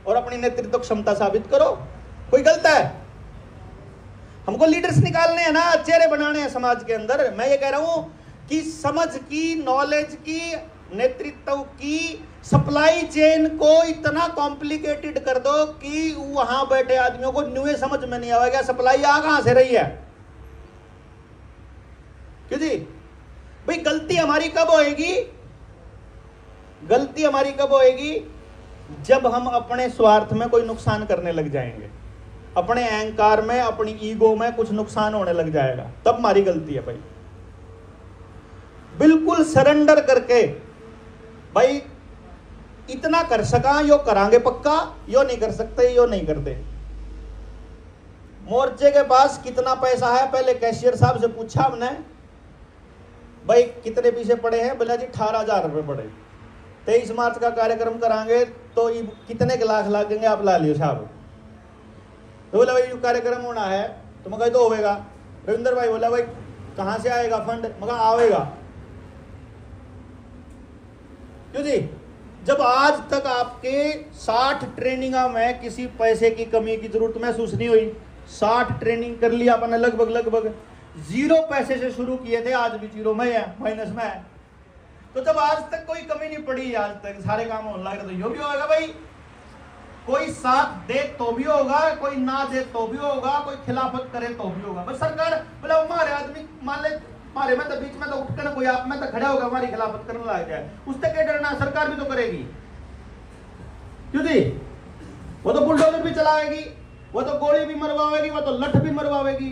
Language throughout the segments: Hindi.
और अपनी नेतृत्व क्षमता साबित करो। कोई गलत है? हमको लीडर्स निकालने हैं ना, चेहरे बनाने हैं समाज के अंदर। मैं ये कह रहा हूं कि समझ की, नॉलेज की, नेतृत्व की सप्लाई चेन को इतना कॉम्प्लिकेटेड कर दो कि वहां बैठे आदमियों को न्यू समझ में नहीं आएगा सप्लाई आ कहां से रही है। क्यों जी भाई? गलती हमारी कब होएगी? गलती हमारी कब होएगी? जब हम अपने स्वार्थ में कोई नुकसान करने लग जाएंगे, अपने अहंकार में, अपनी ईगो में कुछ नुकसान होने लग जाएगा, तब हमारी गलती है भाई। बिल्कुल सरेंडर करके भाई इतना कर सका यो करांगे पक्का, यो नहीं कर सकते यो नहीं करते। मोर्चे के पास कितना पैसा है? पहले कैशियर साहब से पूछा हमने, भाई कितने पीछे पड़े हैं? बोला जी 18,000 रुपए पड़े। 23 मार्च का कार्यक्रम करांगे तो कितने के लाख लगेंगे आप ला लियो साहब। तो बोला भाई कार्यक्रम होना है तो मगर तो होगा। रविंदर भाई बोला भाई कहां से आएगा फंड? मगर आएगा। क्यों जी? जब आज तक आपके 60 ट्रेनिंग में किसी पैसे की कमी की जरूरत महसूस नहीं हुई, 60 ट्रेनिंग कर लिया अपने, लगभग 0 पैसे से शुरू किए थे, आज भी 0 में है, माइनस में है। तो जब आज तक कोई कमी नहीं पड़ी, आज तक सारे काम होने लगे, तो यो भी होगा भाई। कोई साथ दे तो भी होगा, कोई ना दे तो भी होगा, कोई खिलाफत करे तो भी होगा। बस सरकार बोला हमारे आदमी मान ले हमारे में तो बीच में तो उठ कर कोई आप में तो खड़ा होगा, हमारी खिलाफत करने लग जाए, उससे क्या डरना? सरकार भी तो करेगी। क्यों जी? वो तो बुलडोजर भी चलाएगी, वो तो गोली भी मरवाएगी, वो तो लठ भी मरवाएगी।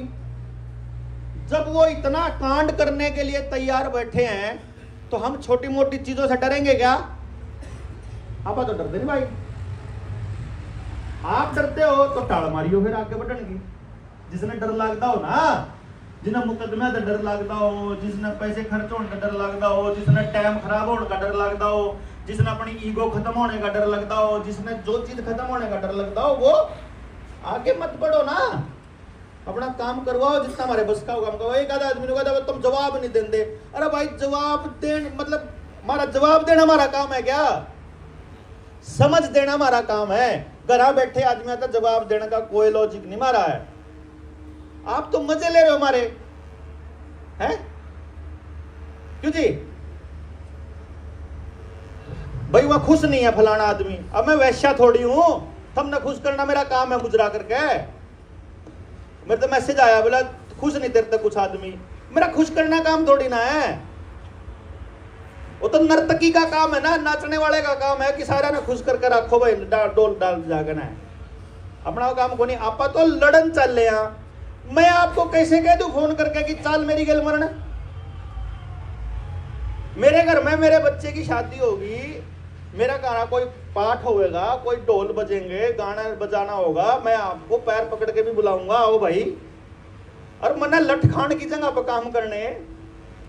जब वो इतना कांड करने के लिए तैयार बैठे हैं तो हम छोटी मोटी चीजों से डरेंगे क्या? आप तो डरते नहीं भाई। आप डरते हो तो टाल मारियो फिर आगे बढ़ने की। जिसने डर लगता हो ना, जिन्हें मुकदमे का डर लगता हो, जिसने पैसे खर्च होने का डर लगता हो, जिसने टाइम खराब होने का डर लगता हो, जिसने अपनी ईगो खत्म होने का डर लगता हो, जिसने जो चीज खत्म होने का डर लगता हो, वो आगे मत बढ़ो ना, अपना काम करवाओ जितना हमारे बस का होगा। एक आधा आदमी ने कहा तुम जवाब नहीं देते। अरे भाई जवाब देने मतलब हमारा जवाब देना हमारा काम है क्या? समझ देना हमारा काम है। घर बैठे आदमी का जवाब देने का कोई लॉजिक नहीं मारा है। आप तो मजे ले रहे हो हमारे, हैं? क्यों जी? भाई वह खुश नहीं है फलाना आदमी, अब मैं वैश्या थोड़ी हूं, तुमने खुश करना मेरा काम है गुजरा करके। मेरे तो मैसेज आया, बोला खुश नहीं तेरे तक कुछ आदमी, मेरा खुश करना काम थोड़ी ना है। वो तो नर्तकी का काम है ना, नाचने वाले का काम है कि सारा ने खुश करके रखो भाई, डोल डाल जागना है, अपना काम को नहीं। आप तो लड़न चल ले। मैं आपको कैसे कह दूं फोन करके कि चाल मेरी गल मरण? मेरे घर में मेरे बच्चे की शादी होगी, मेरा गाना कोई पाठ होगा, कोई ढोल बजेंगे, गाना बजाना होगा, मैं आपको पैर पकड़ के भी बुलाऊंगा, आओ भाई। और मना लठ खान की जगह पर काम करने,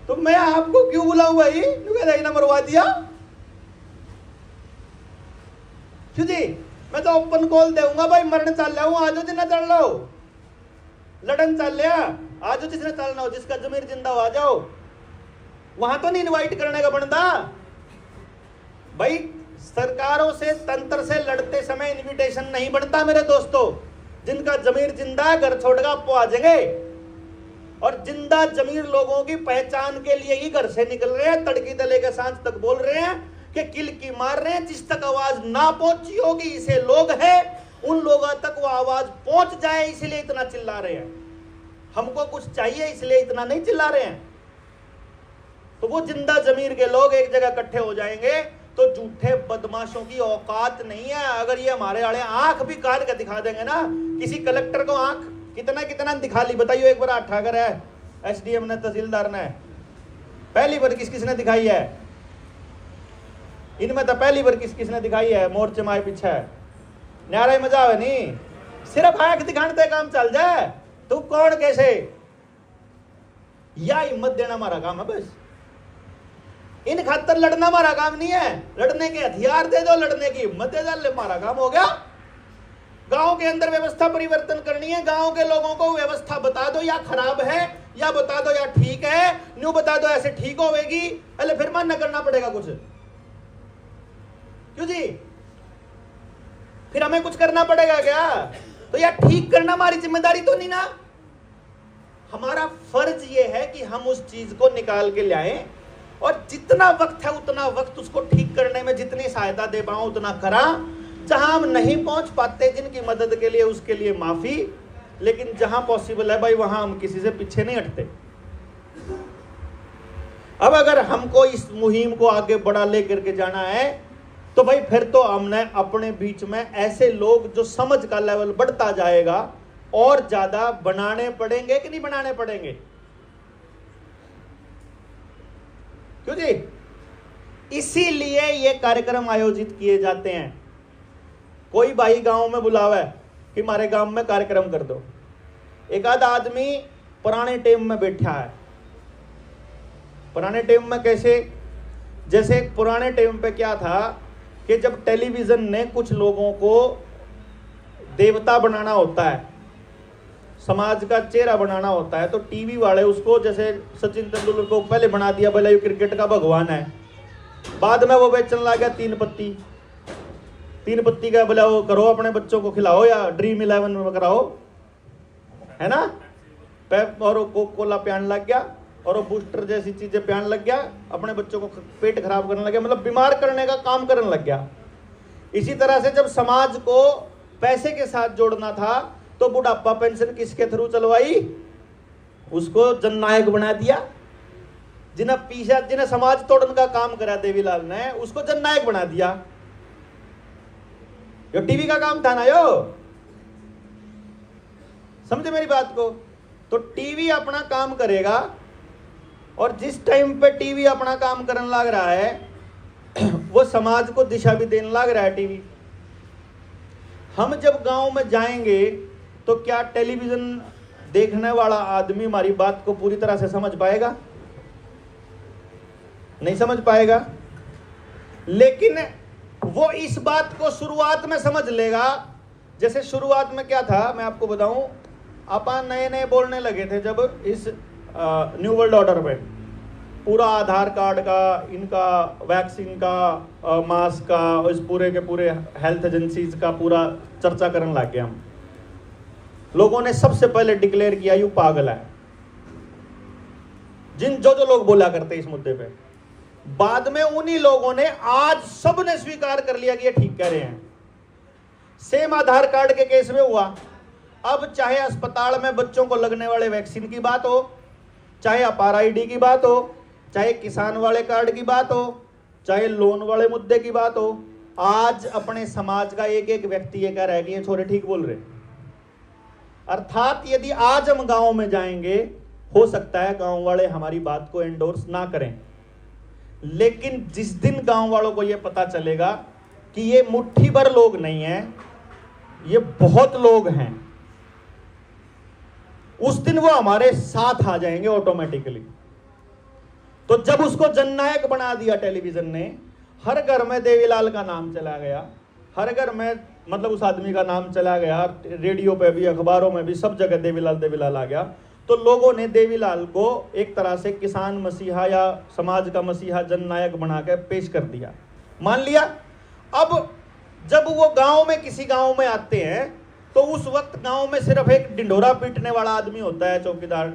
तो मैं आपको क्यों बुलाऊं भाई? ना मरवा दिया क्यों जी? मैं तो ओपन कॉल दूंगा भाई, मरण चल रहा हूं, आज जिन्ना चल लो, लड़न चल लिया आज जिसने चलना हो, जिसका जमीर जिंदा हो आ जाओ। वहां तो नहीं इनवाइट करने का बनता भाई। सरकारों से, तंत्र से लड़ते समय इनविटेशन नहीं बनता मेरे दोस्तों। जिनका जमीर जिंदा घर छोड़कर आपको आ जाएंगे, और जिंदा जमीर लोगों की पहचान के लिए ही घर से निकल रहे हैं, तड़की तले के सांझ तक बोल रहे हैं कि किलकी मार रहे हैं। जिस तक आवाज ना पहुंची होगी, इसे लोग हैं, उन लोगों तक वो आवाज पहुंच जाए इसलिए इतना चिल्ला रहे हैं। हमको कुछ चाहिए इसलिए इतना नहीं चिल्ला रहे हैं। तो वो जिंदा जमीर के लोग एक जगह इकट्ठे हो जाएंगे तो झूठे बदमाशों की औकात नहीं है। अगर ये हमारे आड़े आंख भी काट के दिखा देंगे ना, किसी कलेक्टर को आंख कितना दिखा ली बताइए एक बार। ठाकर है, एसडीएम ने, तहसीलदार ने, पहली बार किसने दिखाई है? इनमें तो पहली बार किसने दिखाई है? मोर्चे माए पीछे न्यारा ही मजा आवे नहीं, सिर्फ आंख दिखाने काम चल जाए। तू कौन कैसे? या हिम्मत देना हमारा काम है बस। इन खातर लड़ना हमारा काम नहीं है। लड़ने के हथियार दे दो, लड़ने की हिम्मत दे दो, हमारा काम हो गया। गांव के अंदर व्यवस्था परिवर्तन करनी है, गांव के लोगों को व्यवस्था बता दो, या खराब है, या बता दो या ठीक है, न्यू बता दो ऐसे ठीक होगी, अरे फिर मानना करना पड़ेगा कुछ। क्यों जी? फिर हमें कुछ करना पड़ेगा क्या? तो यार ठीक करना हमारी जिम्मेदारी तो नहीं ना? हमारा फर्ज ये है कि हम उस चीज को निकाल के लाएं और जितना वक्त है उतना वक्त उसको ठीक करने में जितनी सहायता दे पाऊं उतना करा। जहां हम नहीं पहुंच पाते जिनकी मदद के लिए, उसके लिए माफी, लेकिन जहां पॉसिबल है भाई वहां हम किसी से पीछे नहीं हटते। अब अगर हमको इस मुहिम को आगे बढ़ा लेकर के जाना है तो भाई फिर तो हमने अपने बीच में ऐसे लोग जो समझ का लेवल बढ़ता जाएगा और ज्यादा बनाने पड़ेंगे कि नहीं बनाने पड़ेंगे? क्यों जी? इसीलिए ये कार्यक्रम आयोजित किए जाते हैं। कोई भाई गांव में बुलावा है कि हमारे गांव में कार्यक्रम कर दो, एक आध आदमी पुराने टाइम में बैठा है। पुराने टाइम में कैसे? जैसे पुराने टाइम पे क्या था कि जब टेलीविजन ने कुछ लोगों को देवता बनाना होता है, समाज का चेहरा बनाना होता है, तो टीवी वाले उसको, जैसे सचिन तेंदुलकर को पहले बना दिया भले ये क्रिकेट का भगवान है, बाद में वो बेचने लग गया तीन पत्ती का बोला वो करो, अपने बच्चों को खिलाओ या ड्रीम 11 में कराओ, है ना? पेप और कोका कोला पियान लग गया और वो बूस्टर जैसी चीजें पियान लग गया, अपने बच्चों को पेट खराब करने लग गया, मतलब बीमार करने का काम करने लग गया। इसी तरह से जब समाज को पैसे के साथ जोड़ना था तो बुढ़ापा पेंशन किसके थ्रू चलवाई? उसको जननायक बना दिया। जिन्हें समाज तोड़ने का काम करा देवीलाल ने, उसको जननायक बना दिया। यो टीवी का काम था ना, यो समझे मेरी बात को? तो टीवी अपना काम करेगा और जिस टाइम पे टीवी अपना काम करने लग रहा है वो समाज को दिशा भी देने लग रहा है टीवी। हम जब गांव में जाएंगे तो क्या टेलीविजन देखने वाला आदमी हमारी बात को पूरी तरह से समझ पाएगा? नहीं समझ पाएगा। लेकिन वो इस बात को शुरुआत में समझ लेगा। जैसे शुरुआत में क्या था मैं आपको बताऊं, अपन नए नए बोलने लगे थे जब इस न्यू वर्ल्ड ऑर्डर में पूरा आधार कार्ड का, इनका वैक्सीन का, मास्क का, इस पूरे के पूरे हेल्थ एजेंसीज का पूरा चर्चा करने लग गए हम। लोगों ने सबसे पहले डिक्लेयर किया यू पागल है, जो लोग बोला करते इस मुद्दे पे। बाद में उन्हीं लोगों ने, आज सबने स्वीकार कर लिया कि ये ठीक कह रहे हैं। सेम आधार कार्ड के केस में हुआ। अब चाहे अस्पताल में बच्चों को लगने वाले वैक्सीन की बात हो, चाहे अपार आईडी की बात हो, चाहे किसान वाले कार्ड की बात हो, चाहे लोन वाले मुद्दे की बात हो, आज अपने समाज का एक एक व्यक्ति ये कह रहा है कि ये छोरे ठीक बोल रहे। अर्थात यदि आज हम गांव में जाएंगे, हो सकता है गांव वाले हमारी बात को एंडोर्स ना करें, लेकिन जिस दिन गांव वालों को यह पता चलेगा कि ये मुट्ठी भर लोग नहीं है, ये बहुत लोग हैं, उस दिन वो हमारे साथ आ जाएंगे ऑटोमेटिकली। तो जब उसको जननायक बना दिया टेलीविजन ने, हर घर में देवीलाल का नाम चला गया, हर घर में मतलब उस आदमी का नाम चला गया, रेडियो पे भी, अखबारों में भी, सब जगह देवीलाल देवीलाल आ गया। तो लोगों ने देवीलाल को एक तरह से किसान मसीहा या समाज का मसीहा, जननायक बनाकर पेश कर दिया, मान लिया। अब जब वो गांव में, किसी गांव में आते हैं तो उस वक्त गांव में सिर्फ एक डिंडोरा पीटने वाला आदमी होता है, चौकीदार।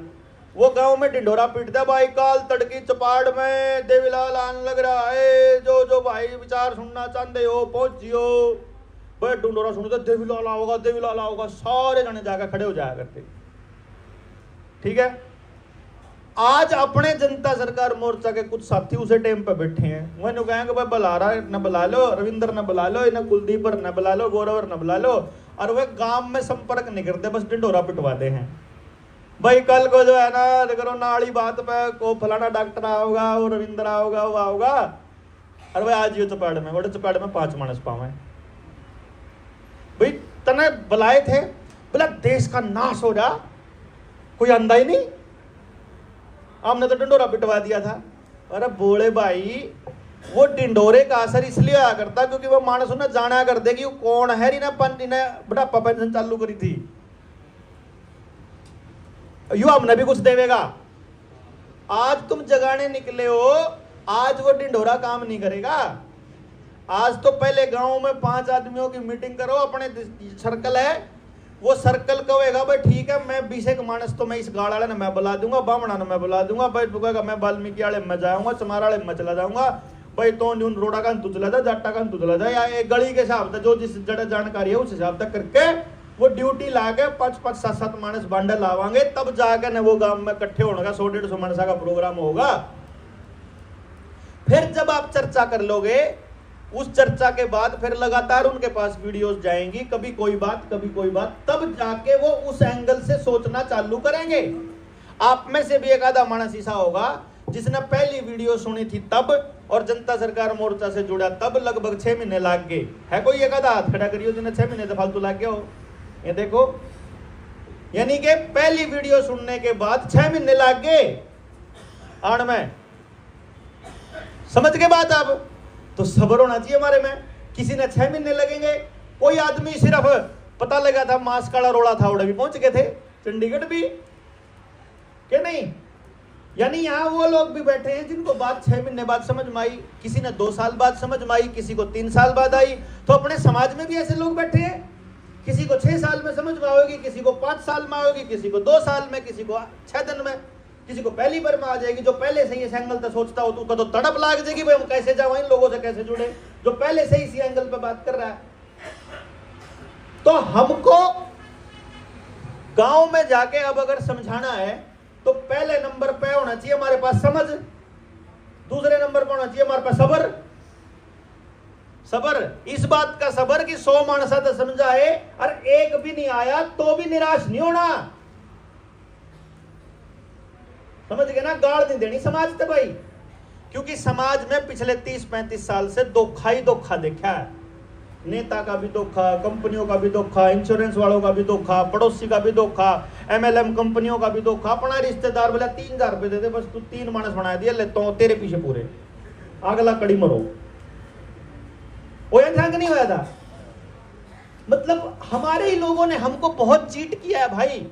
वो गांव में डिंडोरा पीटता है, भाई काल तड़की चपाड़ में देवीलाल आने लग रहा है, जो भाई विचार सुनना चाहते हो पहुंचियो। भाई डिंडोरा सुनते देवीलाल आओगा, देवीलाल आओगा, सारे जने जाकर खड़े हो जाया करते। ठीक है। आज अपने जनता सरकार मोर्चा के कुछ साथी उसे टाइम पे बैठे हैं, मैंने कहेंगे भाई बुलारा न बुला लो, रविंद्र न बुला लो, न कुलदीप न बुला लो, गौरवर न बुला लो, और वह गांव में संपर्क नहीं करते, बस डिंडोरा पिटवाते हैं। भाई कल को जो है ना, करो नाड़ी बात पे को फलाना डॉक्टर आओगा, वो रविंद्र आओगा, वो आओगा, और भाई आज ये चपाड़ में, बड़े चपाड़ में 5 मानस पावे। भाई तने बुलाए थे, बोला देश का नाश हो रहा, कोई अंधा ही नहीं, हमने तो डिंडोरा पिटवा दिया था। अरे बोले भाई, वो डिंडोरे का असर इसलिए आया करता क्योंकि वो मानस ने जाना करते कि वो कौन है, इन्हें बुढ़ापा पेंशन चालू करी थी, यू हमने भी कुछ देवेगा। आज तुम जगाने निकले हो, आज वो डिंडोरा काम नहीं करेगा। आज तो पहले गांव में 5 आदमियों की मीटिंग करो, अपने सर्कल है, वो सर्कल कहेगा भाई ठीक है मैं 20 एक मानस तो मैं इस गाड़ वाले ने मैं बुला दूंगा, बामणा ने मैं बुला दूंगा, भाई तू कहेगा मैं वाल्मीकि वाले में जाऊंगा, चमारा वाले में चला जाऊंगा, भाई तो न्यून रोड़ा का तू चला जा, जाटा का तू चला जा, या एक गली के हिसाब से जो जिस जगह जानकारी है उस हिसाब तक करके वो ड्यूटी ला के 5-5, 7-7 मानस बांडल लावांगे, तब जाकर न वो गांव में इकट्ठे होने का 100-150 मानसा का प्रोग्राम होगा। फिर जब आप चर्चा कर लोगे, उस चर्चा के बाद फिर लगातार उनके पास वीडियोस जाएंगी, कभी कोई बात कभी कोई बात, तब जाके वो उस एंगल से सोचना चालू करेंगे। आप में से भी एक आधा मानस ऐसा होगा जिसने पहली वीडियो सुनी थी तब और जनता सरकार मोर्चा से जुड़ा तब लगभग 6 महीने लाग गए। है कोई एक आधा हाथ खड़ा करियो जिन्हें 6 महीने तो फालतू लाग गया हो? ये देखो, यानी कि पहली वीडियो सुनने के बाद 6 महीने लाग गए आण में। समझ के बात आप? तो सब्र होना चाहिए हमारे में। किसी ने 6 महीने लगेंगे, कोई आदमी सिर्फ पता लगा था मास्क काला रोड़ा था उड़े भी पहुंच गए थे, चंडीगढ़ भी क्या नहीं। यानी यहाँ वो लोग भी बैठे हैं जिनको बात 6 महीने बाद समझ में आई, किसी ने 2 साल बाद समझ में आई, किसी को 3 साल बाद आई। तो अपने समाज में भी ऐसे लोग बैठे हैं, किसी को 6 साल में समझ में आएगी, किसी को 5 साल में आएगी, किसी को 2 साल में, किसी को 6 दिन में, किसी को पहली बार में आ जाएगी। जो पहले से ही इस एंगल तक सोचता हो तो तड़प लाग जाएगी भाई हम कैसे जाओ, इन लोगों से कैसे जुड़े, जो पहले से ही इसी एंगल पे बात कर रहा है। तो हमको गांव में जाके अब अगर समझाना है तो पहले नंबर पे होना चाहिए हमारे पास समझ, दूसरे नंबर पर होना चाहिए हमारे पास सबर। सबर, इस बात का सबर कि 100 मानसा तो समझाए और एक भी नहीं आया तो भी निराश नहीं होना। समझ गए ना? गाड़ नहीं देनी समाज से भाई, क्योंकि समाज में पिछले 30-35 साल से धोखा ही धोखा देखा है। नेता का भी धोखा, कंपनियों का भी धोखा, इंश्योरेंस वालों का भी धोखा, पड़ोसी का भी धोखा, MLM कंपनियों का भी धोखा। अपना रिश्तेदार बोला 3000 रुपए दे दे बस तू 3 मानस बना दिया, लेता हूं तेरे पीछे पूरे, अगला कड़ी मरो। वो ध्यान नहीं होया था। मतलब हमारे ही लोगों ने हमको बहुत चीट किया है भाई।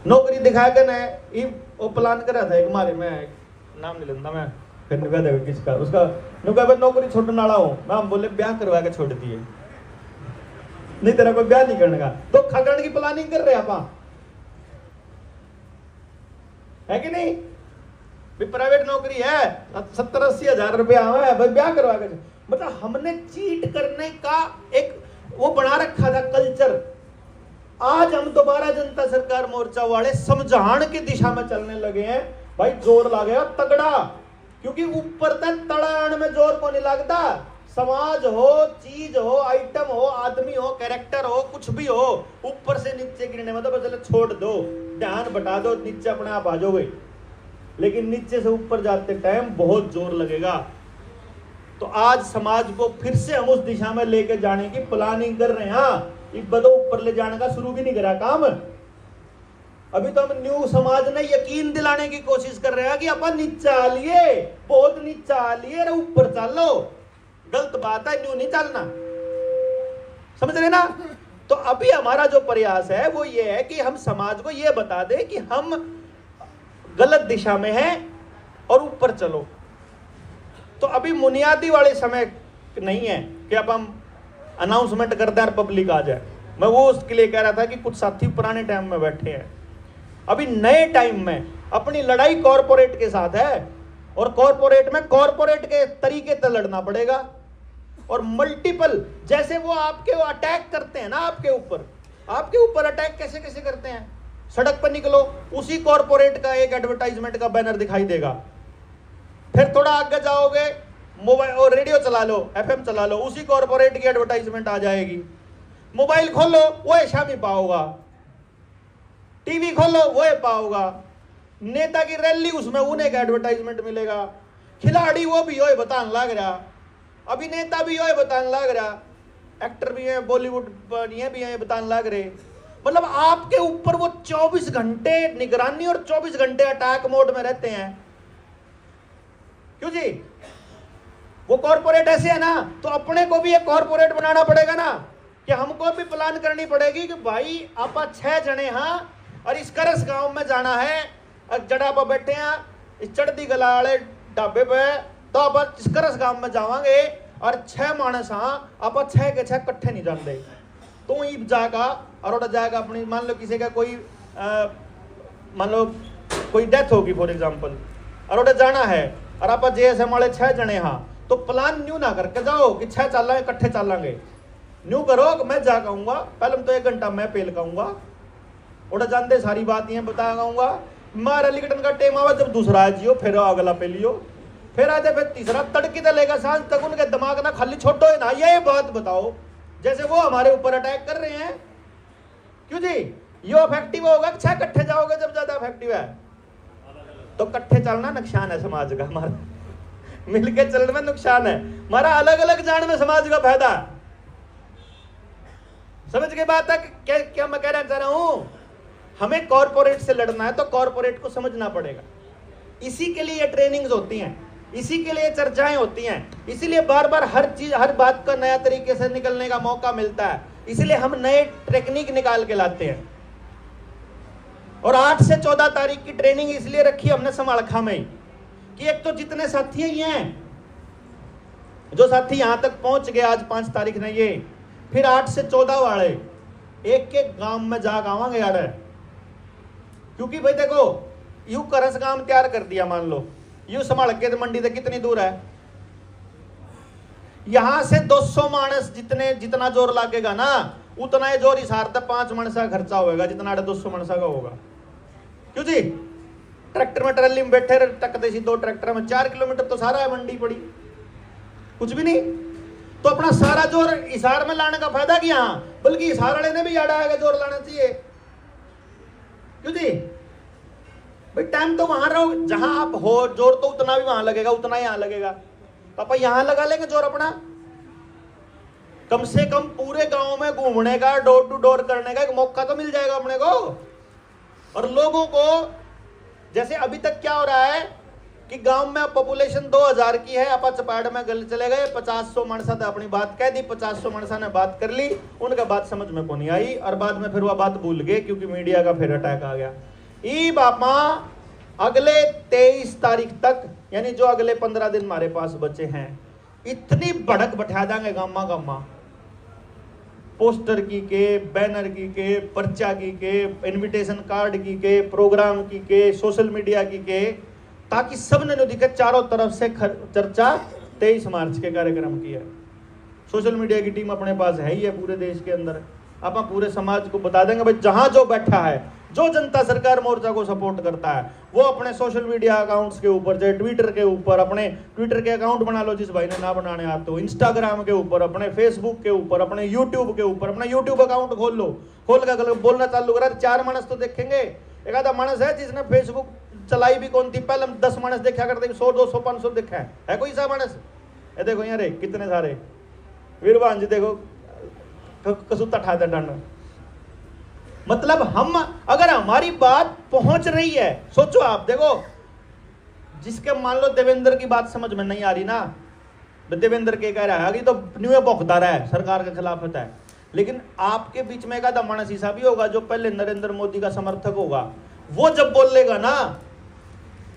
नौकरी दिखा के ना वो प्लान कर रहा था एक मारे, मैं नाम नहीं लेता मैं, फिर निभा देगा किसका, उसका नौकरी छोड़ने वाला हूं मैं। हम बोले ब्याह करवा के छोड़ दिए, नहीं तेरा कोई ब्याह नहीं करने का, तो खगड़ की प्लानिंग कर रहे आप है कि नहीं? प्राइवेट नौकरी है 70-80 हजार रुपया है भाई, ब्याह करवा के। मतलब हमने चीट करने का एक वो बना रखा था कल्चर। आज हम दोबारा जनता सरकार मोर्चा वाले समझाने की दिशा में चलने लगे हैं भाई, जोर लागेगा तगड़ा, क्योंकि ऊपर तक तड़ान में जोर को नहीं लगता। समाज हो, चीज हो, आइटम हो, आदमी हो, कैरेक्टर हो, कुछ भी हो, ऊपर से नीचे गिरने में तो बस छोड़ दो, ध्यान बटा दो, नीचे अपने आप आ जाओगे। लेकिन नीचे से ऊपर जाते टाइम बहुत जोर लगेगा। तो आज समाज को फिर से हम उस दिशा में लेकर जाने की प्लानिंग कर रहे हैं। बदो ऊपर ले जाने का शुरू भी नहीं करा काम। अभी तो हम न्यू समाज ने यकीन दिलाने की कोशिश कर रहे हैं कि अपन नीचे आ लिए, बहुत नीचे आ लिए, ऊपर चलो। गलत बात है, न्यू नहीं चलना, समझ रहे ना? तो अभी हमारा जो प्रयास है वो ये है कि हम समाज को ये बता दें कि हम गलत दिशा में हैं और ऊपर चलो। तो अभी बुनियादी वाले समय नहीं है कि अब हम अनाउंसमेंट कर दें और पब्लिक आ जाए। मैं वो उसके लिए कह रहा था कि कुछ साथी पुराने टाइम में बैठे हैं, अभी नए टाइम में अपनी लड़ाई कॉरपोरेट के साथ है, और कॉरपोरेट में कॉरपोरेट के तरीके से लड़ना पड़ेगा। और मल्टीपल, जैसे वो आपके अटैक करते हैं ना, आपके ऊपर अटैक कैसे कैसे करते हैं। सड़क पर निकलो, उसी कॉरपोरेट का एक एडवर्टाइजमेंट का बैनर दिखाई देगा। फिर थोड़ा आगे जाओगे, मोबाइल और रेडियो चला लो, FM चला लो, उसी कॉरपोरेट की एडवर्टाइजमेंट आ जाएगी। मोबाइल खोलो वो शामी पाओगा, टीवी खोलो वो पाओगा, नेता की रैली उसमें उन्हें का एडवर्टाइजमेंट मिलेगा, खिलाड़ी वो भी यो बताने लग रहा, अभिनेता भी यो बताने लग रहा, एक्टर भी है, बॉलीवुड ये भी है बताने लग रहे। मतलब आपके ऊपर वो 24 घंटे निगरानी और 24 घंटे अटैक मोड में रहते हैं। क्यों जी? वो कॉर्पोरेट ऐसे है ना, तो अपने को भी एक कॉर्पोरेट बनाना पड़ेगा ना, कि हमको भी प्लान करनी पड़ेगी कि भाई आप 6 जने हाँ और इस करस गांव में जाना है, जड़ा पर बैठे हैं इस चढ़ती गला वाले ढाबे पे, तो आप इस करस गांव में जावांगे और 6 मानस हाँ आप 6 के 6 कट्ठे नहीं जानते, तो ईब जाएगा और जाएगा अपनी, मान लो किसी का कोई मान लो कोई डेथ होगी फॉर एग्जांपल, और जाना है और आप जैसे हमारे 6 जने हाँ, तो प्लान न्यू ना करके जाओ कि 6 चलांगे इकट्ठे चलांगे, न्यू करो कि मैं जा कहूँगा पहले तो 1 घंटा मैं पेल कहूँगा और जानते सारी बात ये बता कहूँगा, मारा लिकटन का टेम आवा जब दूसरा है जियो फिर अगला पे लियो, फिर आते फिर तीसरा तड़की तो लेगा सांझ तक, उनके दिमाग ना खाली छोड़ो है ना। ये बात बताओ जैसे वो हमारे ऊपर अटैक कर रहे हैं, क्यों जी यो इफेक्टिव होगा 6 इकट्ठे जाओगे जब ज्यादा इफेक्टिव है, तो इकट्ठे चलना नुकसान है समाज का, हमारा मिलके चलने में नुकसान है, हमारा अलग अलग जाने में समाज का फायदा। समझ के बात है क्या मैं कहना चाह रहा हूं, हमें कॉर्पोरेट से लड़ना है तो कॉर्पोरेट को समझना पड़ेगा, इसी के लिए ट्रेनिंग्स होती हैं, इसी के लिए चर्चाएं होती हैं, इसीलिए बार बार हर चीज हर बात का नया तरीके से निकलने का मौका मिलता है, इसीलिए हम नए टेक्निक निकाल के लाते हैं। और 8 से 14 तारीख की ट्रेनिंग इसलिए रखी हमने समालखा में कि एक तो जितने साथी हैं, जो साथी यहां तक पहुंच गए आज 5 तारीख ने, ये फिर 8 से 14 वाले एक एक गांव में जा गावांगे यार, क्योंकि भाई देखो यू करस गांव तैयार कर दिया, मान लो यू संभाल के मंडी से कितनी दूर है, यहां से 200 मानस जितना जोर लागेगा ना उतना ही जोर हिसार तक 5 मनसा खर्चा होगा जितना 200 मनसा का होगा, क्यों जी ट्रैक्टर में ट्रैली में बैठे टकते सी 2 ट्रैक्टर में 4 किलोमीटर तो सारा है मंडी पड़ी, कुछ भी नहीं, तो अपना सारा जोर हिसार में लाने का फायदा किया, बल्कि हिसार वाले ने भी याद आएगा जोर लाना चाहिए, क्यों जी भाई टाइम तो वहां रहो जहां आप हो, जोर तो उतना भी वहां लगेगा उतना ही यहां लगेगा, तो अपन यहां लगा लेंगे जोर अपना, कम से कम पूरे गांव में घूमने का डोर टू डोर करने का एक मौका तो मिल जाएगा अपने को। और लोगों को जैसे अभी तक क्या हो रहा है कि गांव में पॉपुलेशन 2000 की है, आप चपाड़ में गल चले गए 50-100 मनसा ने अपनी बात कह दी, 50-100 मनसा ने बात कर ली, उनका बात समझ में को नहीं आई और बाद में फिर वह बात भूल गए क्योंकि मीडिया का फिर अटैक आ गया। ई बापा अगले 23 तारीख तक यानी जो अगले 15 दिन हमारे पास बचे हैं, इतनी भड़क बैठा देंगे गामा गामा, पोस्टर की के, बैनर की के, पर्चा की के, इनविटेशन कार्ड की के, प्रोग्राम की के, सोशल मीडिया की के, ताकि सबने जो दिखे चारों तरफ से चर्चा 23 मार्च के कार्यक्रम की है। सोशल मीडिया की टीम अपने पास है ही है पूरे देश के अंदर, आप पूरे समाज को बता देंगे भाई जहां जो बैठा है, जो जनता सरकार मोर्चा को सपोर्ट करता है वो अपने सोशल मीडिया अकाउंट्स के ऊपर, चाहे ट्विटर के ऊपर अपने ट्विटर के अकाउंट बना लो जिस भाई ने ना बनाने आते हो, इंस्टाग्राम के ऊपर, अपने फेसबुक के ऊपर, अपने यूट्यूब के ऊपर अपना यूट्यूब अकाउंट खोल लो, खोल कर बोलना चालू करा, 4 मानस तो देखेंगे। एक आधा मानस है जिसने फेसबुक चलाई भी कौन थी, पहले 10 मानस देखा करते 100 200 500 देखा है कोई सा मानस? ये देखो यहाँ रे कितने सारे वीरवान जी, देखो कसूता ठाते डंड। मतलब हम अगर हमारी बात पहुंच रही है, सोचो आप देखो, जिसके मान लो देवेंद्र की बात समझ में नहीं आ रही ना, देवेंद्र के कह रहा है कि तो न्यू भौंकदार है सरकार के खिलाफ होता है, लेकिन आपके बीच में एक आधा मानस ऐसा भी होगा जो पहले नरेंद्र मोदी का समर्थक होगा, वो जब बोलेगा ना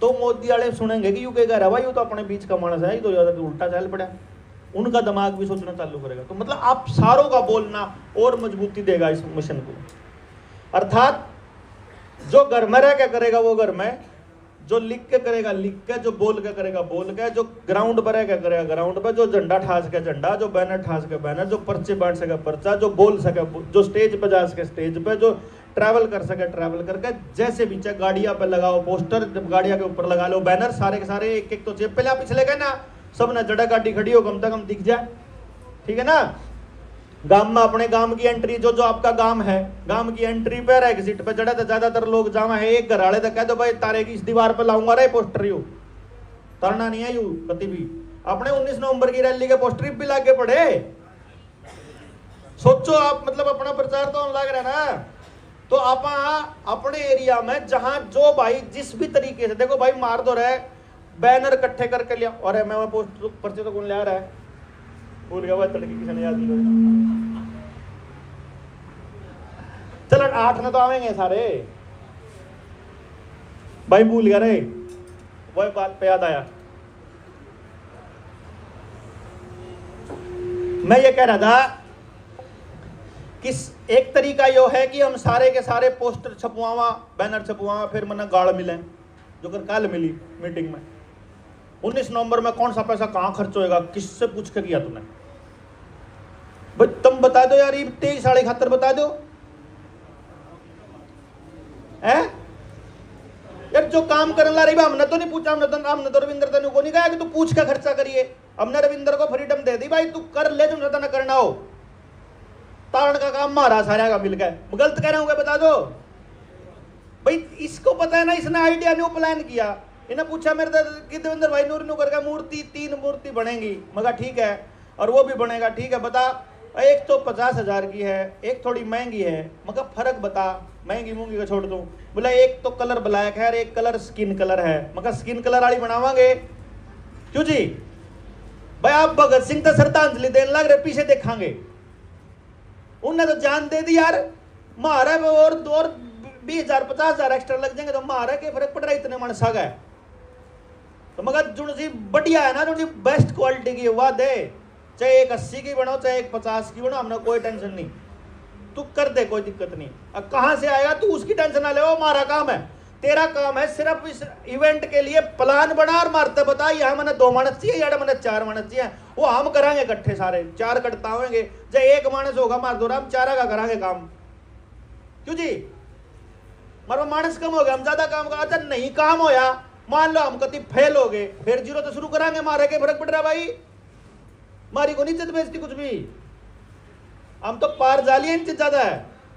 तो मोदी वाले सुनेंगे कि यू कह रहा है भाई ये तो अपने बीच का मानस है, ये तो ज्यादा उल्टा चल पड़ा, उनका दिमाग भी सोचना चालू करेगा। तो मतलब आप सारों का बोलना और मजबूती देगा इस मिशन को। अर्थात जो घर में रह के करेगा वो घर में, जो लिख के करेगा लिख के, जो बोल के करेगा बोल के, जो ग्राउंड पर रह के करेगा ग्राउंड पर, जो झंडा ठास के झंडा, जो बैनर ठास के बैनर, जो पर्चे बांट सके पर्चा, जो बोल सके, जो स्टेज पे जा सके स्टेज पे, जो ट्रैवल कर सके ट्रैवल करके, जैसे भी चाहे गाड़ियां पे लगाओ पोस्टर, जब गाड़ियां के ऊपर लगा लो बैनर, सारे के सारे एक एक तो जेब पे पिछले गए ना, सब ना जड़ा गाड़ी खड़ी हो कम से कम दिख जाए, ठीक है ना। गांव में अपने गांव की एंट्री, जो जो आपका गांव है, गांव की एंट्री पे रह सीट पे चढ़े तो ज्यादातर लोग जावा है, एक घर वाले तो कह दो भाई तारे की इस दीवार पे लाऊंगा रे पोस्टर, यू तरना नहीं है, यू कति भी अपने 19 नवंबर की रैली के पोस्टर भी लाके पड़े। सोचो आप, मतलब अपना प्रचार तो लग रहा है ना, तो आप अपने एरिया में जहां जो भाई जिस भी तरीके से, देखो भाई मार दो रहे बैनर इकट्ठे करके लिया, और मैं पोस्टर पर्चे तो कौन ले आ रहा है, भूल गया तड़की किसी ने याद नहीं। चलो 8 ने तो आवेंगे सारे, भाई भूल गया रे, वही बात पे याद आया, मैं ये कह रहा था कि एक तरीका यो है कि हम सारे के सारे पोस्टर छपवावा, बैनर छपवावा, फिर मना गाड़ मिले जो कर कल मिली मीटिंग में 19 नवंबर में कौन सा पैसा कहां खर्च होएगा, किससे पूछ कर किया तूने? भाई तुम बता दो यार, ये 23 साढ़े खातर बता दो है यार। जो काम करने ला रही हमने तो नहीं पूछा, हमने तो रविंद्र तनु को नहीं कहा कि तू पूछ का खर्चा करिए। हमने रविंद्र को फ्रीडम दे दी, भाई तू कर ले जो ना करना हो, तारण का काम मारा सारा का मिलकर। गलत कह रहा हूं, बता दो भाई। इसको पता है ना, इसने आइडिया नहीं प्लान किया। इन्हें पूछा मेरे कि देवेंद्र भाई नूर नू करके मूर्ति 3 मूर्ति बनेगी, मगर ठीक है, और वो भी बनेगा, ठीक है बता। एक तो 50,000 की है, एक थोड़ी महंगी है, मगर फर्क बता, महंगी मूंगी का छोड़ दूं। बोला एक तो कलर ब्लैक है और एक कलर स्किन कलर है, मगर स्किन कलर वाली बनावांगे क्यों जी? भाई आप भगत सिंह तो श्रद्धांजलि देने लग रहे, पीछे देखांगे। उनने तो जान दे दी यार, मारा और 20,000 50,000 एक्स्ट्रा लग जाएंगे तो मारा के फर्क पड़ रहा है, इतने मन सग है तो। मगर जो सी बढ़िया है ना, जो बेस्ट क्वालिटी की वह दे, चाहे एक 80 की बनो चाहे एक 50 की बनो, हमने कोई टेंशन नहीं, तू कर दे, कोई दिक्कत नहीं। अब कहां से आएगा तू उसकी टेंशन ना ले, वो हमारा काम है। तेरा काम है सिर्फ इस इवेंट के लिए प्लान बना और मारते बता, यहाँ मैंने 2 मानस चाहिए, यहाँ मैंने 4 मानस चाहिए, वो हम करांगे इकट्ठे सारे 4 कटता होंगे। चाहे 1 मानस होगा मार दो, हम 4 का करांगे काम, क्यों जी? मारो मानस कम हो गया, हम ज्यादा काम करा, नहीं काम होया, मान लो हम कति फेल हो गए, फिर 0 तो शुरू करांगे, मारे के फर्क पड़ रहा भाई, मारी को नहीं इज्जत बेचती कुछ भी। हम तो पार जालिए इनसे ज्यादा है,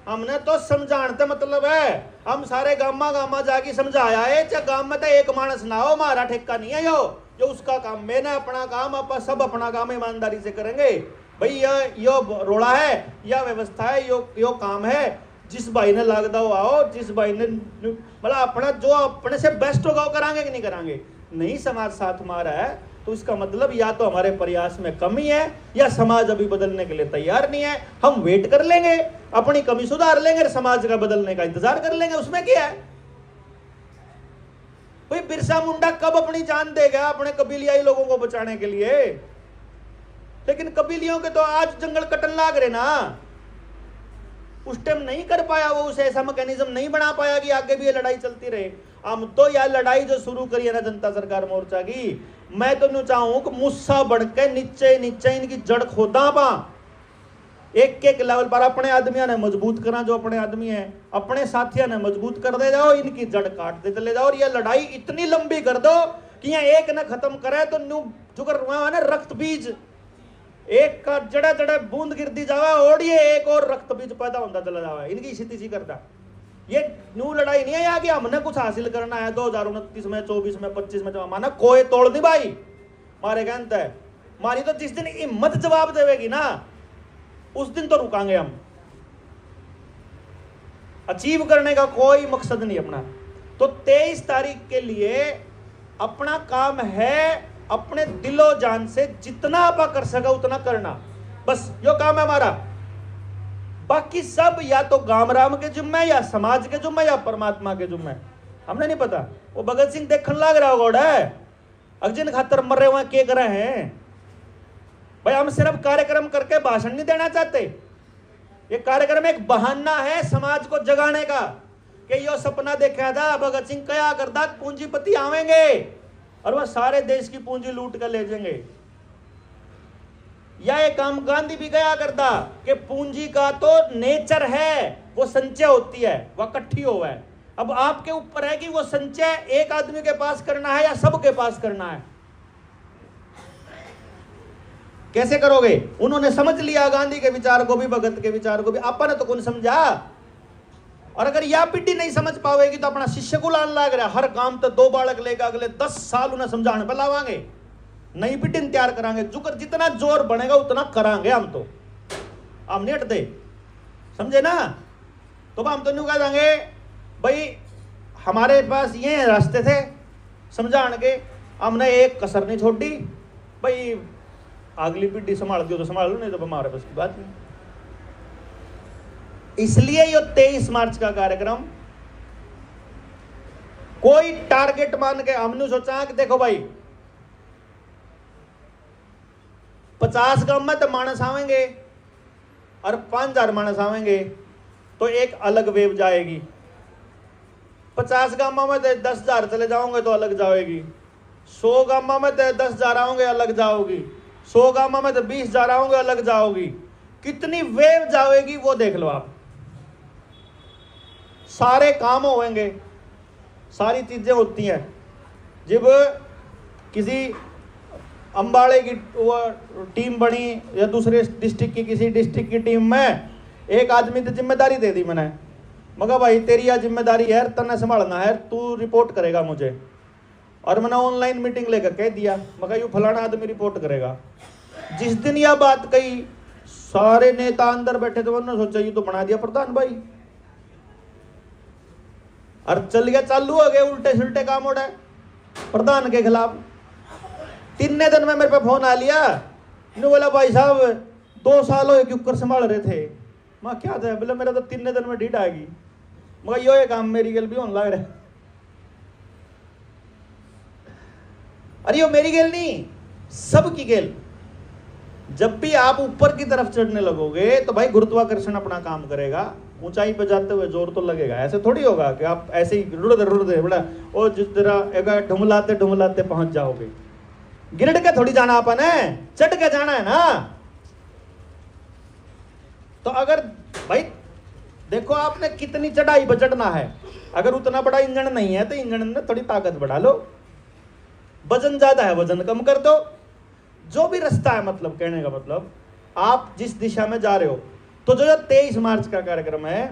हमने तो समझाने मतलब है। हम सारे गामा जाके समझाया है, चाहे गांव में तो एक मानस ना हो, हमारा ठेका नहीं है जो उसका काम, मैंने अपना काम, आप सब अपना काम ईमानदारी से करेंगे भाई। यो रोड़ा है, यह व्यवस्था है, यो काम है। जिस भाई ने लागदा हो आओ, जिस भाई ने मतलब अपना जो अपने से बेस्ट होगा वो करांगे कि नहीं करांगे? नहीं समाज साथ हमारा है तो इसका मतलब या तो हमारे प्रयास में कमी है या समाज अभी बदलने के लिए तैयार नहीं है। हम वेट कर लेंगे, अपनी कमी सुधार लेंगे, समाज का बदलने का इंतजार कर लेंगे, उसमें क्या है भाई? बिरसा मुंडा कब अपनी जान देगा अपने कबीलियाई लोगों को बचाने के लिए? लेकिन कबीलियों के तो आज जंगल कटन लाग रहे ना, उस टाइम नहीं कर पाया वो, उसे ऐसा मैकेनिज्म नहीं बना पाया कि आगे भी ये लड़ाई चलती रहे। हम तो यह लड़ाई जो शुरू करी है ना जनता सरकार मोर्चा की, मैं तो नहीं चाहूं कि मुस्सा बढ़ के नीचे नीचे इनकी जड़ खोदा पा, एक लेवल पर अपने आदमियों ने मजबूत करा, जो अपने आदमी है अपने साथियों ने मजबूत कर दे जाओ, इनकी जड़ काटते चले जाओ, और यह लड़ाई इतनी लंबी कर दो कि यहाँ एक न खत्म करे तो न्यू जुगर ना रक्त बीज, एक का जड़ा जड़ा बूंद गिरती जावा और ये एक और रक्त बीज पैदा होता चला जावा। इनकी स्थिति सी करता। ये न्यू लड़ाई नहीं है यहाँ कि हमने कुछ हासिल करना है 2029 में 24 में 25 में, माना कोई तोड़ दी भाई मारे कहते है मारी, तो जिस दिन हिम्मत जवाब देवेगी ना उस दिन तो रुकांगे हम। अचीव करने का कोई मकसद नहीं अपना। तो 23 तारीख के लिए अपना काम है अपने दिलो जान से जितना आप कर सका उतना करना, बस यो काम है हमारा। बाकी सब या तो गाम राम के जुम्मे, या समाज के जुम्मे, या परमात्मा के जुम्मे, हमने नहीं पता। वो भगत सिंह देखने लग रहा होगा अगजिन खातर मर रहे हुए के कर रहे हैं भाई। हम सिर्फ कार्यक्रम करके भाषण नहीं देना चाहते, ये कार्यक्रम एक बहाना है समाज को जगाने का कि यो सपना देखा था भगत सिंह क्या करता, पूंजीपति आवेंगे और वह सारे देश की पूंजी लूट कर ले जाएंगे। या ये काम गांधी भी गया करता कि पूंजी का तो नेचर है, वो संचय होती है, वह इकट्ठी हुआ है। अब आपके ऊपर है कि वो संचय एक आदमी के पास करना है या सबके पास करना है, कैसे करोगे? उन्होंने समझ लिया गांधी के विचार को भी, भगत के विचार को भी, अपन ने तो कौन समझा। और अगर यह पीढ़ी नहीं समझ पाएगी तो अपना शिष्य को लान लाग रहा, हर काम तो 2 बालक लेगा, अगले 10 साल उन्हें समझाने पर लावांगे, नई पीढ़ी तैयार करांगे, जुकर जितना जोर बनेगा उतना करांगे हम। तो हम नहीं हटते, समझे ना? तो हम तो नहीं कह देंगे भाई हमारे पास ये रास्ते थे समझाने के, हमने एक कसर नहीं छोड़ी भाई, अगली पीढ़ी संभाल दियो तो संभाल लो, नहीं तो हमारे पास की बात नहीं। इसलिए ये 23 मार्च का कार्यक्रम कोई टारगेट मान के हमने सोचा कि देखो भाई 50 गांव में तो मानस आवेंगे और 5000 मानस आवेंगे तो एक अलग वेव जाएगी। 50 गांव में तो 10,000 चले जाओगे तो अलग जाएगी। 100 गांव में तो 10,000 आओगे अलग जाओगी। 100 गांव में तो 20,000 आओगे अलग जाओगी। कितनी वेव जाएगी वो देख लो आप। सारे काम होंगे, सारी चीजें होती हैं। जब किसी अंबाड़े की टीम बनी या दूसरे डिस्ट्रिक्ट की किसी डिस्ट्रिक्ट की टीम में, एक आदमी तो जिम्मेदारी दे दी मैंने, मगर भाई तेरी यह जिम्मेदारी है, तन्ने संभालना है, तू रिपोर्ट करेगा मुझे। और मैंने ऑनलाइन मीटिंग लेकर कह दिया, मगर यू फलाना आदमी रिपोर्ट करेगा। जिस दिन यह बात कही सारे नेता अंदर बैठे थे, उन्होंने सोचा ये तो बना दिया प्रधान भाई। और चल गया, चालू हो गए उल्टे सुल्टे काम उड़े प्रधान के खिलाफ। 3 दिन में मेरे पे फोन आ लिया, इन्होंने बोला भाई साहब 2 साल हो क्यों संभाल रहे थे। मैं क्या था, बोले मेरा तो 3 दिन में ढीठ आएगी, मगर यो ये काम मेरी गल भी होने लग रहा है। अरे यो मेरी गेल नहीं, सबकी गेल। जब भी आप ऊपर की तरफ चढ़ने लगोगे तो भाई गुरुत्वाकर्षण अपना काम करेगा। ऊंचाई पे जाते हुए जोर तो लगेगा, ऐसे थोड़ी होगा कि आप ऐसे ही रुड़ते बड़ा और जिस तरह ढुमलाते ढुमलाते पहुंच जाओगे। गिरड़ के थोड़ी जाना अपन है, चढ़ के जाना है ना। तो अगर भाई देखो आपने कितनी चढ़ाई पर चढ़ना है, अगर उतना बड़ा इंजन नहीं है तो इंजन में थोड़ी ताकत बढ़ा लो। वजन ज्यादा है, वजन कम कर दो। जो भी रास्ता है, मतलब कहने का मतलब आप जिस दिशा में जा रहे हो। तो जो 23 मार्च का कार्यक्रम है,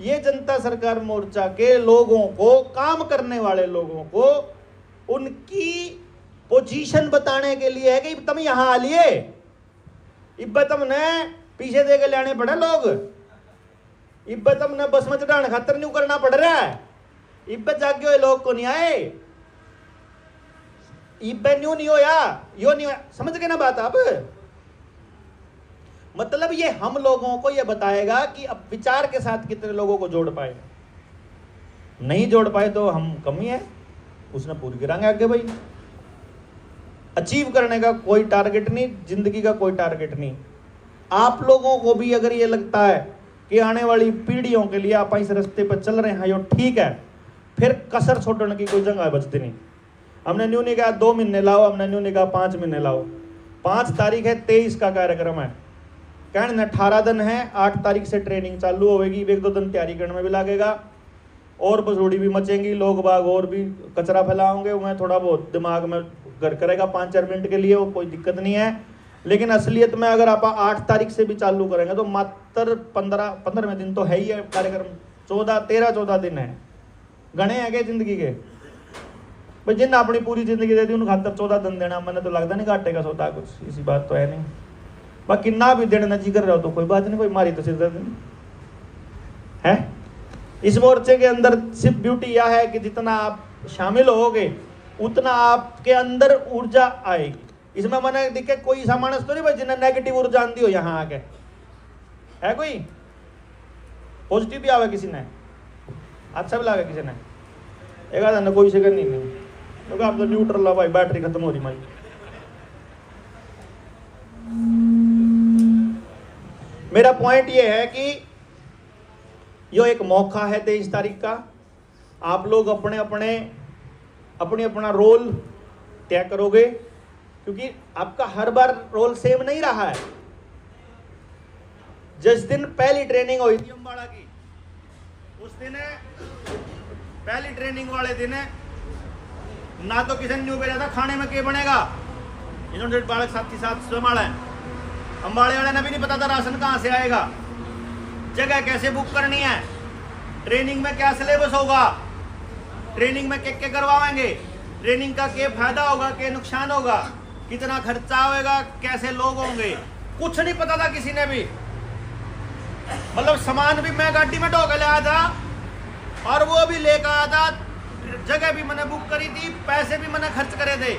ये जनता सरकार मोर्चा के लोगों को, काम करने वाले लोगों को, उनकी पोजीशन बताने के लिए है कि तुम यहां आ लिए, इब्बत तुमने पीछे दे के लाने पड़े लोग, इब्बत तुमने बस में चढ़ाने खातर नहीं करना पड़ रहा है। इब्बत जागे हुए लोग को नहीं आए, इब्बत न्यू नहीं हो या यो नहीं हो, समझ गए ना बात आप। मतलब ये हम लोगों को ये बताएगा कि अब विचार के साथ कितने लोगों को जोड़ पाए। नहीं जोड़ पाए तो हम कमी है, उसने पूरी गिराएंगे आगे। भाई अचीव करने का कोई टारगेट नहीं, जिंदगी का कोई टारगेट नहीं। आप लोगों को भी अगर ये लगता है कि आने वाली पीढ़ियों के लिए आप इस रास्ते पर चल रहे हैं, यो ठीक है, फिर कसर छोड़ने की कोई जगह बचती नहीं। हमने न्यू नहीं कहा 2 महीने लाओ, हमने न्यू नहीं कहा 5 महीने लाओ। 5 तारीख है, 23 का कार्यक्रम है, कहने 18 दिन है। 8 तारीख से ट्रेनिंग चालू होगी, 1-2 दिन तैयारी करने में भी लगेगा, और बसोड़ी भी मचेंगी, लोग बाग और भी कचरा फैलाओगे, मैं थोड़ा बहुत दिमाग में घर करेगा 5-4 मिनट के लिए, वो कोई दिक्कत नहीं है। लेकिन असलियत में अगर आप 8 तारीख से भी चालू करेंगे तो मात्र 15वें दिन तो है ही है कार्यक्रम। 13-14 दिन है, गणे है के जिंदगी के भाई। जिन अपनी पूरी जिंदगी दे दी उन खातर 14 दिन देना, मैंने तो लगता नहीं घाटे का सौदा कुछ, इसी बात तो है नहीं। बाकी ना भी देना जी कर रहे हो तो कोई बात नहीं, कोई मारी तो सिर दर्द है। इस मोर्चे के अंदर सिर्फ ब्यूटी यह है कि जितना आप शामिल होगे उतना आपके अंदर ऊर्जा आएगी। इसमें मैंने दिखे कोई ऐसा मानस तो नहीं भाई जिन्हें नेगेटिव ऊर्जा आती हो यहाँ आके, है कोई पॉजिटिव भी आवे, किसी ने अच्छा भी लगा, किसी ने एक आधा कोई से करनी नहीं, क्योंकि आप तो न्यूट्रल ला भाई, बैटरी खत्म हो रही माई। मेरा पॉइंट ये है कि यो एक मौका है 23 तारीख का। आप लोग अपने अपना रोल तय करोगे, क्योंकि आपका हर बार रोल सेम नहीं रहा है। जिस दिन पहली ट्रेनिंग हुई थी अम्बाड़ा की, उस दिन पहली ट्रेनिंग वाले दिन ना तो किसी ने न्यू भेजा था खाने में क्या बनेगा, इन्होंने बालक साथी साथ संभाला है। अम्बाड़े वाले ने भी नहीं पता था राशन कहाँ से आएगा, जगह कैसे बुक करनी है, ट्रेनिंग में क्या सिलेबस होगा, ट्रेनिंग में क्या करवाएंगे, ट्रेनिंग का क्या फायदा होगा, क्या नुकसान होगा, कितना खर्चा होगा, कैसे लोग होंगे, कुछ नहीं पता था किसी ने भी। मतलब सामान भी मैं गाड़ी में ढो के ले आया था और वो भी लेकर आया था, जगह भी मैंने बुक करी थी, पैसे भी मैंने खर्च करे थे,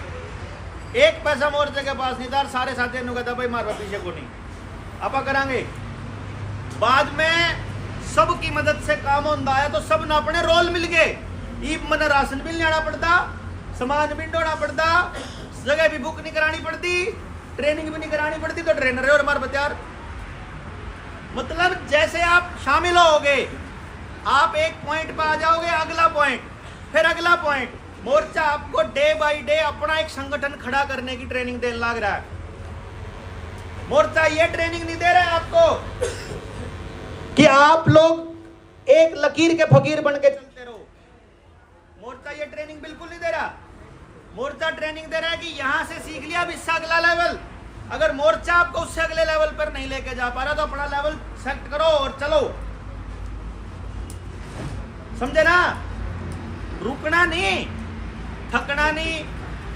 एक पैसा मोर्चे के पास नहीं था। सारे साथियों ने कहता भाई मारो पीछे को नहीं, आप करांगे। बाद में सबकी मदद से काम होता है तो सब ना अपने रोल मिल गए। मैंने राशन भी नहीं आना पड़ता, सामान भी ढोना पड़ता, जगह भी बुक नहीं करानी पड़ती, ट्रेनिंग भी नहीं करानी पड़ती तो ट्रेनर है और हमारे बचार। मतलब जैसे आप शामिल होगे, आप एक पॉइंट पर आ जाओगे, अगला पॉइंट, फिर अगला पॉइंट। मोर्चा आपको डे बाय डे अपना एक संगठन खड़ा करने की ट्रेनिंग देने लग रहा है। मोर्चा ये ट्रेनिंग नहीं दे रहा है आपको कि आप लोग एक लकीर के फकीर बन के चलते रहो। मोर्चा ये ट्रेनिंग बिल्कुल नहीं दे रहा। मोर्चा ट्रेनिंग दे रहा है कि यहां से सीख लिया, अब इससे अगला लेवल। अगर मोर्चा आपको उससे अगले लेवल पर नहीं लेके जा पा रहा तो अपना लेवल सेट करो और चलो। समझे ना? रुकना नहीं, थकना नहीं।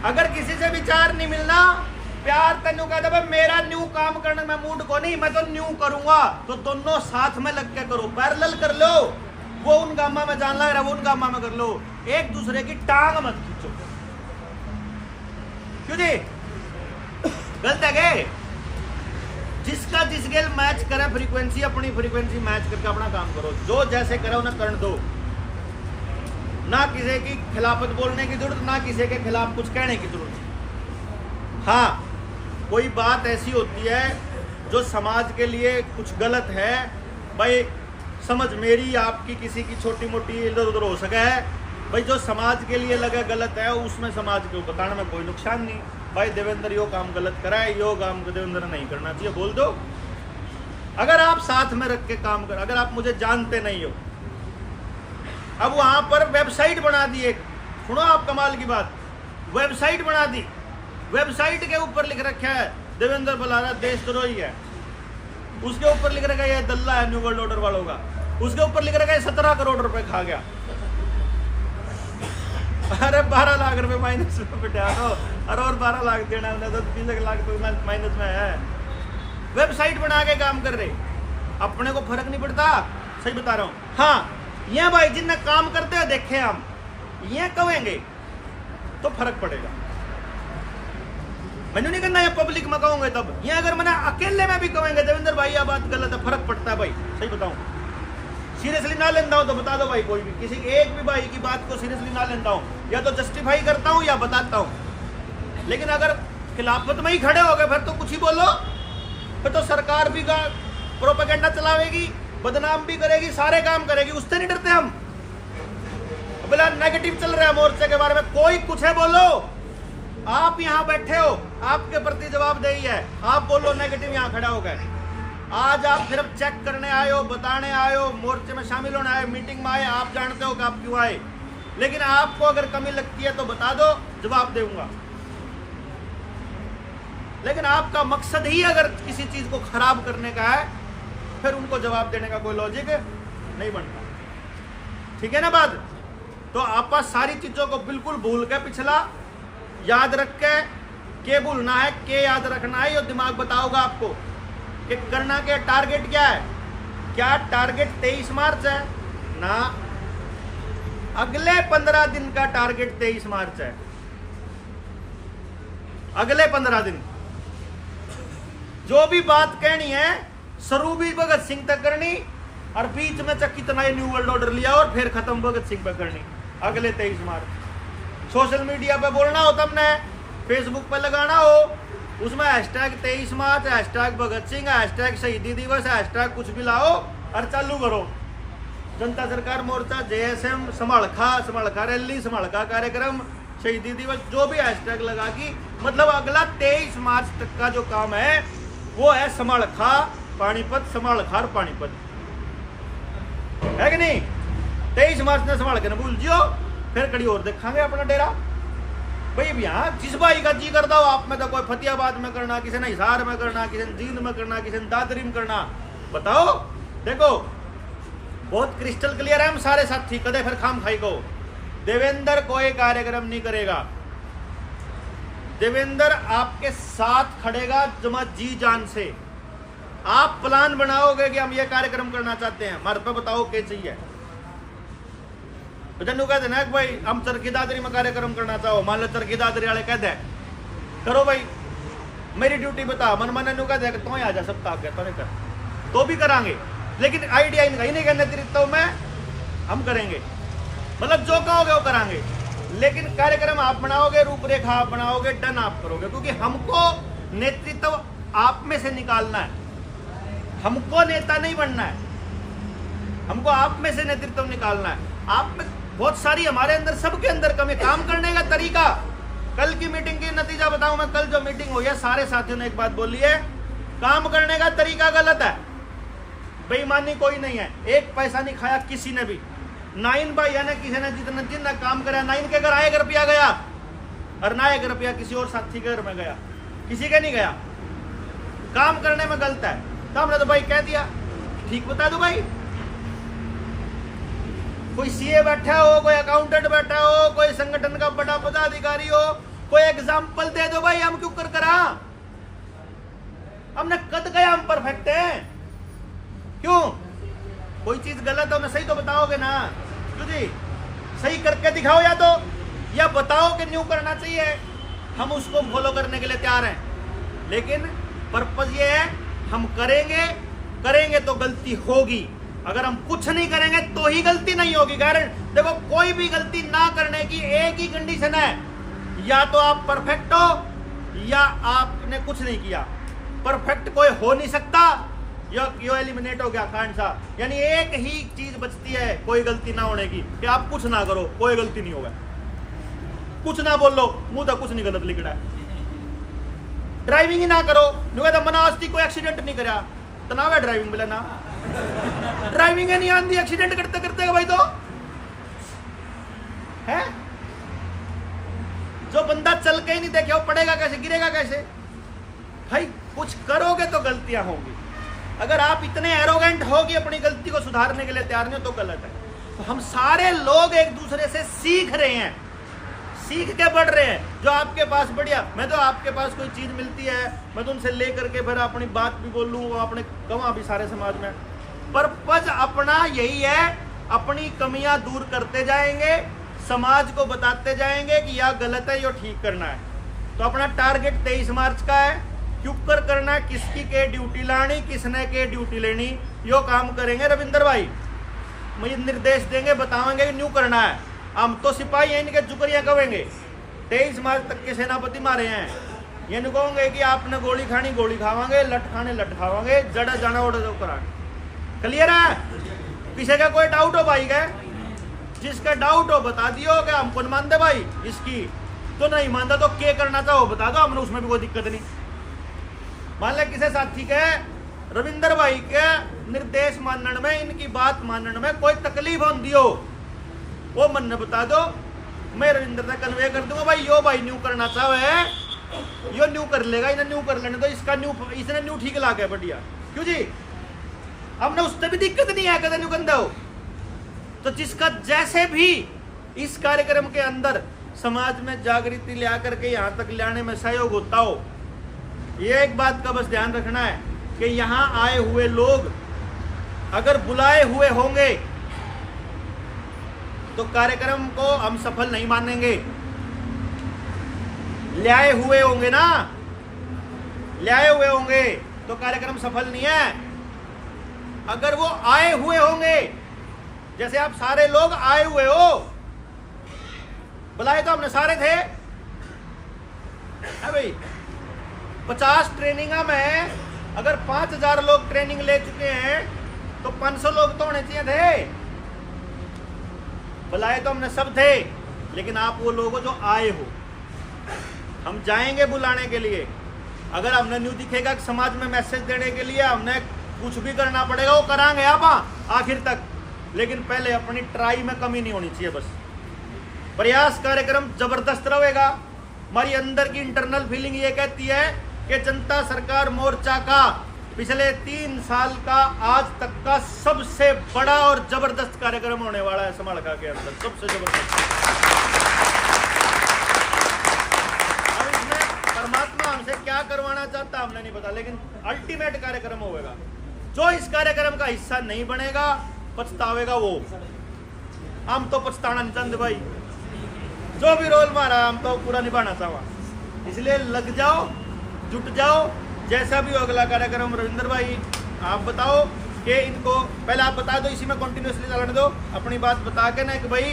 अगर किसी से विचार नहीं मिलना, प्यार तेनू कहता भाई मेरा न्यू काम करने में मूड को नहीं, मैं तो न्यू करूंगा, तो दोनों साथ में लग के करो, पैरेलल कर लो। वो उन गामा में जान लग रहा है, वो उन गामा में कर लो। एक दूसरे की टांग मत खींचो। क्यों जी? गलत है के? जिसका जिस गेल मैच करे फ्रीक्वेंसी, अपनी फ्रीक्वेंसी मैच करके अपना काम करो। जो जैसे करे उन्हें करने दो। ना किसी की खिलाफत बोलने की जरूरत, ना किसी के खिलाफ कुछ कहने की जरूरत। हाँ, कोई बात ऐसी होती है जो समाज के लिए कुछ गलत है, भाई समझ मेरी आपकी किसी की छोटी मोटी इधर उधर हो सके है, भाई जो समाज के लिए लगे गलत है उसमें समाज को बताने में कोई नुकसान नहीं। भाई देवेंद्र यो काम गलत करा है, यो काम देवेंद्र नहीं करना चाहिए, बोल दो। अगर आप साथ में रख के काम कर, अगर आप मुझे जानते नहीं हो, अब वहां पर वेबसाइट बना दी एक, सुनो आप कमाल की बात, वेबसाइट बना दी। वेबसाइट के ऊपर लिख रखा है देवेंद्र बलारा देशद्रोही है, उसके ऊपर लिख रखा है ये दल्ला है न्यू वर्ल्ड ऑर्डर वालों का, उसके ऊपर लिख रखा है 17 करोड़ रुपए खा गया। अरे 12 लाख रुपए माइनस में बिठा दो, अरे और 12 लाख देना है तो 30 लाख तो माइनस में है। वेबसाइट बना के काम कर रहे, अपने को फर्क नहीं पड़ता। सही बता रहा हूँ। हाँ, ये भाई जिनने काम करते हैं देखे हम, ये कहेंगे तो फर्क पड़ेगा। मैंने नहीं कहना ये पब्लिक में कहूंगे तब, ये अगर मैंने अकेले में भी कहेंगे देवेंद्र भाई ये बात गलत है, फर्क पड़ता है भाई। सही बताऊं, सीरियसली ना लेता हूं तो बता दो भाई, कोई भी किसी एक भी भाई की बात को सीरियसली ना लेता हूं, या तो जस्टिफाई करता हूं या बताता हूं। लेकिन अगर खिलाफत में ही खड़े हो गए फिर तो कुछ ही बोलो, फिर तो सरकार भी प्रोपेगेंडा चलावेगी, बदनाम भी करेगी, सारे काम करेगी, उससे नहीं डरते हम। बोला नेगेटिव चल रहा है मोर्चे के बारे में, कोई कुछ है बोलो। आप यहाँ बैठे हो, आपके प्रति जवाबदेही है, आप बोलो नेगेटिव यहाँ खड़ा हो गए। आज आप सिर्फ चेक करने आए हो, बताने आए हो, मोर्चे में शामिल होने आए, मीटिंग में आए, आप जानते हो कि आप क्यों आए। लेकिन आपको अगर कमी लगती है तो बता दो, जवाब दूंगा। लेकिन आपका मकसद ही अगर किसी चीज को खराब करने का है, फिर उनको जवाब देने का कोई लॉजिक नहीं बनता। ठीक है ना बात? तो आप सारी चीजों को बिल्कुल भूल के पिछला याद रख के भूलना है, के याद रखना है। ये दिमाग बताओगा आपको कि करना के टारगेट क्या है। क्या टारगेट 23 मार्च है ना, अगले 15 दिन का टारगेट 23 मार्च है। अगले 15 दिन जो भी बात कहनी है शुरू भी भगत सिंह तक करनी, और बीच में कितना न्यू वर्ल्ड ऑर्डर लिया और फिर खत्म भगत सिंह पे करनी। अगले 23 मार्च सोशल मीडिया पे बोलना हो, तुमने फेसबुक पे लगाना हो, उसमें हैशटैग 23 मार्च, हैशटैग भगत सिंह, हैशटैग शहीदी दिवस, हैशटैग कुछ भी लाओ और चालू करो। जनता सरकार मोर्चा, JSM, समालखा रैली, समालखा कार्यक्रम, शहीदी दिवस, जो भी हैशटैग लगा की, मतलब अगला 23 मार्च तक का जो काम है वो है समालखा पानीपत, समालखा पानीपत, है कि नहीं? 23 मार्च ने संभाल के ना भूल जियो, फिर कड़ी और देखांगे अपना डेरा। भाई यहाँ जिस भाई का जी करता हो, आप में तो कोई फतेहाबाद में करना, किसी ने हिसार में करना, किसी ने जींद में करना, किसी ने दादरी में करना, बताओ। देखो बहुत क्रिस्टल क्लियर है, हम सारे साथी कदे फिर खाम खाई को। देवेंद्र कोई कार्यक्रम नहीं करेगा, देवेंद्र आपके साथ खड़ेगा जमा जी जान से। आप प्लान बनाओगे कि हम ये कार्यक्रम करना चाहते हैं, हमारे पे बताओ क्या चाहिए। जन्नू कहते ना भाई हम चरखी दादरी में कार्यक्रम करना चाहो, मान लो चरखी दादरी वाले कहते हैं करो भाई, मेरी ड्यूटी बता, मन मन नु कहते तो आ जा सब ताक तो नहीं कर, तो भी करांगे, लेकिन आइडिया इनका ही नहीं कहने तो मैं हम करेंगे, मतलब जो कहोगे वो करांगे। लेकिन कार्यक्रम आप बनाओगे, रूपरेखा आप बनाओगे, डन आप करोगे, क्योंकि हमको नेतृत्व आप में से निकालना है। हमको नेता नहीं बनना है, हमको आप में से नेतृत्व निकालना है। आप में बहुत सारी हमारे अंदर, सबके अंदर कमी, काम करने का तरीका। कल की मीटिंग की नतीजा बताऊं मैं, कल जो मीटिंग हुई है सारे साथियों ने एक बात बोली है, काम करने का तरीका गलत है। बेईमानी कोई नहीं है, एक पैसा नहीं खाया किसी ने भी। 9 भाई यानी किसी ने जितना काम करा, 9 के घर 1 रुपया गया और ना 1 रुपया किसी और साथी के घर में गया, किसी के नहीं गया। काम करने में गलत है तो हमने तो भाई कह दिया, ठीक बता दो भाई। कोई सीए बैठा हो, कोई अकाउंटेंट बैठा हो, कोई संगठन का बड़ा पदाधिकारी हो, कोई एग्जाम्पल दे दो भाई, हम क्यों कर करा। हमने कद गया, हम परफेक्ट हैं क्यों। कोई चीज गलत हो ना, सही तो बताओगे ना क्यों जी, सही करके दिखाओ या बताओ कि न्यू करना चाहिए, हम उसको फॉलो करने के लिए तैयार हैं। लेकिन पर्पज ये है, हम करेंगे तो गलती होगी, अगर हम कुछ नहीं करेंगे तो ही गलती नहीं होगी। कारण देखो, कोई भी गलती ना करने की एक ही कंडीशन है, या तो आप परफेक्ट हो या आपने कुछ नहीं किया। परफेक्ट कोई हो नहीं सकता, यो एलिमिनेट हो गया कांड सा। यानी एक ही चीज बचती है कोई गलती ना होने की, कि आप कुछ ना करो, कोई गलती नहीं होगा। कुछ ना बोलो, मुंह तक कुछ नहीं गलत लिख रहा है। ड्राइविंग ही ना करो, मना आज कोई एक्सीडेंट नहीं करा, तनाव है ड्राइविंग बोला ना, ड्राइविंग है नहीं आंधी, एक्सीडेंट करते करते भाई तो है। जो बंदा चल के ही नहीं देखे वो पड़ेगा कैसे, गिरेगा कैसे भाई। कुछ करोगे तो गलतियां होंगी। अगर आप इतने एरोगेंट हो कि अपनी गलती को सुधारने के लिए तैयार नहीं हो तो गलत है। तो हम सारे लोग एक दूसरे से सीख रहे हैं, सीख के बढ़ रहे हैं। जो आपके पास बढ़िया, मैं तो आपके पास कोई चीज मिलती है मैं तो उनसे ले करके फिर अपनी बात भी बोलूँ, अपने कमा भी सारे समाज में। पर्पज अपना यही है, अपनी कमियां दूर करते जाएंगे, समाज को बताते जाएंगे कि यह गलत है, यो ठीक करना है। तो अपना टारगेट 23 मार्च का है, क्यों करना है, किसकी के ड्यूटी लानी, किसने के ड्यूटी लेनी, यो काम करेंगे। रविंदर भाई मुझे निर्देश देंगे, बताएंगे न्यू करना है। हम तो सिपाही हैं, इनके जुकरिया कहेंगे। 23 मार्च तक के सेनापति मारे हैं, ये नहीं कहोगे कि आपने गोली खानी गोली खावांगे, लट खाने लट खावांगे, जड़ा जाना ओढ़ दो करांगे। क्लियर है? किसी का कोई डाउट हो भाई का? जिसका डाउट हो बता दियो कि हमको नहीं मानते भाई इसकी, तो नहीं मानता तो क्या करना चाहो बता दो, हमने उसमें भी कोई दिक्कत नहीं। मान ले किसी साथी के रविंदर भाई के निर्देश मानने में, इनकी बात मानने में कोई तकलीफ होती हो, वो मन ने बता दो, मैं रविंदर से कन्वे कर दूंगा भाई यो भाई न्यू करना चाहे यो न्यू कर लेगा, इन्हें न्यू कर लेने तो इसका न्यू, इसने न्यू ठीक ला के बढ़िया क्यों जी, हमने उससे भी दिक्कत नहीं है कदम न्यू कंधा हो। तो जिसका जैसे भी इस कार्यक्रम के अंदर समाज में जागृति ले आकर के यहाँ तक लाने में सहयोग होता हो, ये एक बात का बस ध्यान रखना है कि यहाँ आए हुए लोग अगर बुलाए हुए होंगे तो कार्यक्रम को हम सफल नहीं मानेंगे। ले आए हुए होंगे ना, ले आए हुए होंगे तो कार्यक्रम सफल नहीं है। अगर वो आए हुए होंगे, जैसे आप सारे लोग आए हुए हो, बुलाए तो हमने सारे थे भाई। 50 ट्रेनिंग में अगर 5000 लोग ट्रेनिंग ले चुके हैं तो 500 लोग तो होने चाहिए थे। बुलाए तो हमने सब थे, लेकिन आप वो लोग हो जो आए हो। हम जाएंगे बुलाने के लिए, अगर हमने न्यू दिखेगा कि समाज में मैसेज देने के लिए हमने कुछ भी करना पड़ेगा, वो करांगे आप आखिर तक, लेकिन पहले अपनी ट्राई में कमी नहीं होनी चाहिए। बस प्रयास कार्यक्रम जबरदस्त रहेगा। हमारी अंदर की इंटरनल फीलिंग ये कहती है कि जनता सरकार मोर्चा का पिछले 3 साल का आज तक का सबसे बड़ा और जबरदस्त कार्यक्रम होने वाला है। समालखा के अंदर सबसे जबरदस्त। अब इसमें परमात्मा हमसे क्या करवाना चाहता हमने नहीं पता, लेकिन अल्टीमेट कार्यक्रम होगा। जो इस कार्यक्रम का हिस्सा नहीं बनेगा पछतावेगा वो। हम तो पछताना नहीं चाहते भाई, जो भी रोल मारा हम तो पूरा निभाना चाहवा। इसलिए लग जाओ, जुट जाओ, जैसा भी हो अगला कार्यक्रम। रविंदर भाई आप बताओ कि इनको पहले आप बता दो, इसी में कंटिन्यूसली चलाने दो, अपनी बात बता के ना कि भाई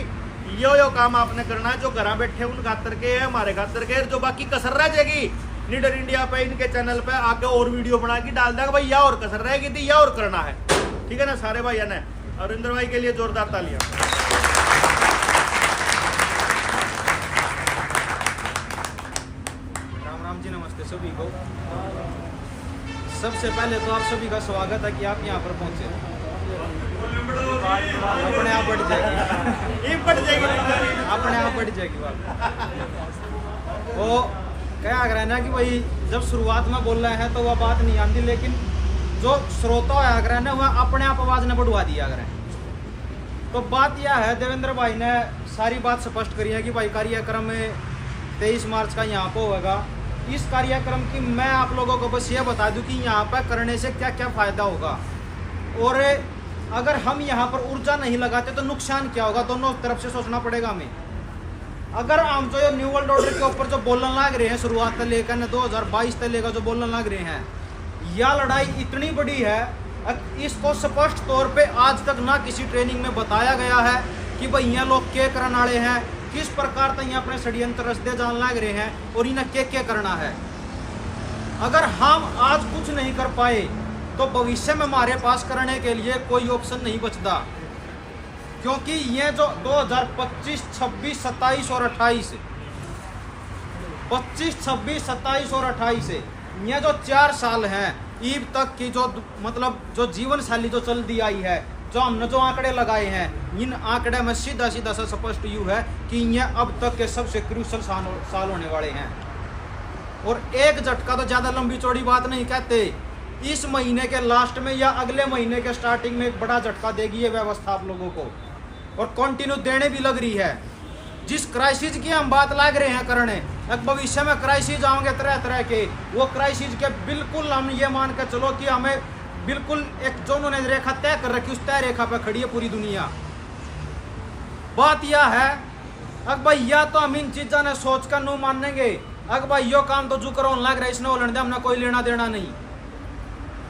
यो काम आपने करना है, जो घर बैठे उन खातर के है, हमारे खातर के, जो बाकी कसर रह जाएगी निडर इंडिया पे इनके चैनल पे आके और वीडियो बना के डाल देगा भाई, या और कसर रहेगी थी या और करना है। ठीक है ना सारे भाई ने, और इंद्र भाई के लिए जोरदार तालियां। राम राम जी, नमस्ते सभी को। सबसे पहले तो आप सभी का स्वागत है कि आप यहाँ पर पहुँचे। अपने आप बढ़ जाएगी, अपने आप बढ़ जाएगी बात। वो क्या कर रहे हैं ना कि भाई जब शुरुआत में बोल रहे हैं तो वह बात नहीं आती, लेकिन जो श्रोता है कर ना वह अपने आप आवाज ने बढ़वा दिया करें। तो बात यह है, देवेंद्र भाई ने सारी बात स्पष्ट करी है कि भाई कार्यक्रम में 23 मार्च का यहाँ पर होगा। इस कार्यक्रम की मैं आप लोगों को बस ये बता दूं कि यहाँ पर करने से क्या क्या फायदा होगा, और अगर हम यहाँ पर ऊर्जा नहीं लगाते तो नुकसान क्या होगा, दोनों तरफ से सोचना पड़ेगा हमें। अगर हम जो न्यू वर्ल्ड ऑर्डर के ऊपर जो बोलने लग रहे हैं शुरुआत से लेकर 2022 तक लेकर जो बोलने लग रहे हैं, यह लड़ाई इतनी बड़ी है, इसको स्पष्ट तौर पे आज तक ना किसी ट्रेनिंग में बताया गया है कि भाई यहाँ लोग क्या करने वाले हैं, किस प्रकार तक अपने षड्यंत्र रस्ते जान लग रहे हैं और इन्हें क्या करना है। अगर हम आज कुछ नहीं कर पाए तो भविष्य में हमारे पास करने के लिए कोई ऑप्शन नहीं बचता, क्योंकि ये जो 2025, 26, 27 और 28, 25, 26, 27 और 28 ये जो 4 साल हैं ईब तक की जो मतलब जो जीवन शैली जो चल दी आई है, जो हमने जो आंकड़े लगाए हैं, इन आंकड़े में सीधा सीधा सा स्पष्ट यू है कि ये अब तक के सबसे क्रूशल साल होने वाले हैं। और एक झटका तो ज्यादा लंबी चौड़ी बात नहीं कहते, इस महीने के लास्ट में या अगले महीने के स्टार्टिंग में एक बड़ा झटका देगी ये व्यवस्था आप लोगों को, और कंटिन्यू देने भी लग रही है। जिस क्राइसिस की हम बात लाग रहे हैं करने, एक भविष्य में क्राइसिस आएंगे तरह तरह के, वो क्राइसिस के बिल्कुल हम ये मान कर चलो कि हमें बिल्कुल एक जो उन्होंने रेखा तय कर रखी उस तय रेखा पर खड़ी है पूरी दुनिया। बात यह है अगर भाई या तो हम इन चीजों ने सोच कर नहीं मानेंगे, अगर भाई यो काम तो जो करो लग रहा है इसने होने दे, हमने कोई लेना देना नहीं।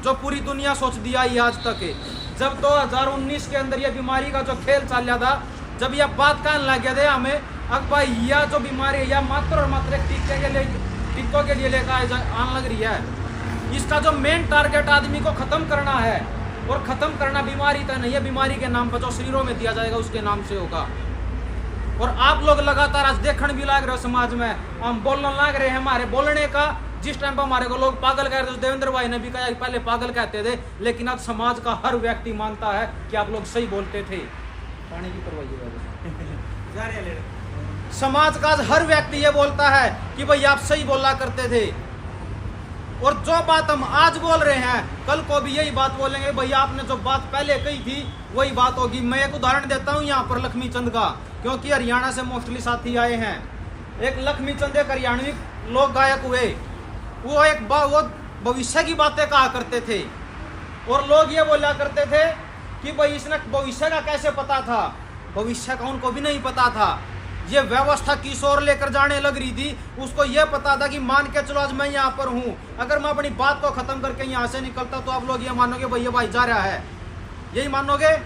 जो पूरी दुनिया सोच दिया ये आज तक है। जब 2019 के अंदर ये बीमारी का जो खेल चल रहा था, जब यह बात कहने लग गया था हमें अब भाई यह जो बीमारी है यह मात्र और मात्र टीकों के लिए लेकर आने लग रही है। इसका जो मेन टारगेट आदमी को खत्म करना है, और खत्म करना बीमारी तो नहीं है, बीमारी के नाम पर जो शरीरों में दिया जाएगा उसके नाम से होगा। और आप लोग लगातार आज देखने भी लग रहे हो समाज में, हम बोलने लग रहे हैं, हमारे बोलने का जिस टाइम पर हमारे को लोग पागल कह रहे थे, देवेंद्र भाई ने भी कहा पहले पागल कहते थे, लेकिन आज समाज का हर व्यक्ति मानता है कि आप लोग सही बोलते थे। पानी की करवाइए। समाज का आज हर व्यक्ति ये बोलता है कि भाई आप सही बोला करते थे, और जो बात हम आज बोल रहे हैं कल को भी यही बात बोलेंगे, भाई आपने जो बात पहले कही थी वही बात होगी। मैं एक उदाहरण देता हूँ यहाँ पर लक्ष्मी चंद का, क्योंकि हरियाणा से मोस्टली साथी आए हैं। एक लक्ष्मी चंद एक हरियाणवी लोक गायक हुए, वो भविष्य की बातें कहा करते थे, और लोग ये बोला करते थे कि भाई इसने भविष्य का कैसे पता था। भविष्य का उनको भी नहीं पता था, ये व्यवस्था किस ओर लेकर जाने लग रही थी। उसको ये पता था कि मान के चलो आज मैं यहाँ पर हूँ, अगर मैं अपनी बात को खत्म करके यहाँ से निकलता तो आप लोग ये मानोगे भाई ये भाई जा रहा है, यही मानोगे।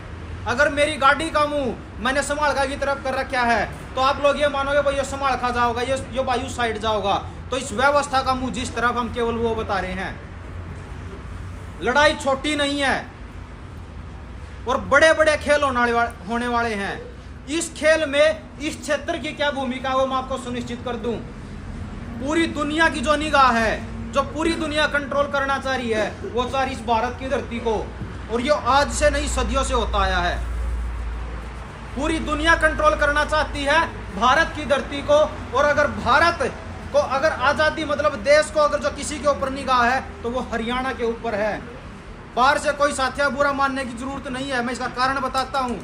अगर मेरी गाड़ी का मुंह मैंने संभालखा की तरफ कर रखा है तो आप लोग ये मानोगे भाई ये संभालखा जाओगा, ये भाई उस साइड जाओगा। तो इस व्यवस्था का मुंह जिस तरफ हम केवल वो बता रहे हैं। लड़ाई छोटी नहीं है और बड़े बड़े खेल होने वाले हैं। इस खेल में इस क्षेत्र की क्या भूमिका है वो मैं आपको सुनिश्चित कर दूं। पूरी दुनिया की जो निगाह है, जो पूरी दुनिया कंट्रोल करना चाह रही है, वो चाह रही इस भारत की धरती को, और ये आज से नहीं सदियों से होता आया है। पूरी दुनिया कंट्रोल करना चाहती है भारत की धरती को, और अगर भारत को अगर आजादी मतलब देश को अगर जो किसी के ऊपर निगाह है तो वो हरियाणा के ऊपर है। बाहर से कोई साथिया बुरा मानने की जरूरत नहीं है, मैं इसका कारण बताता हूँ।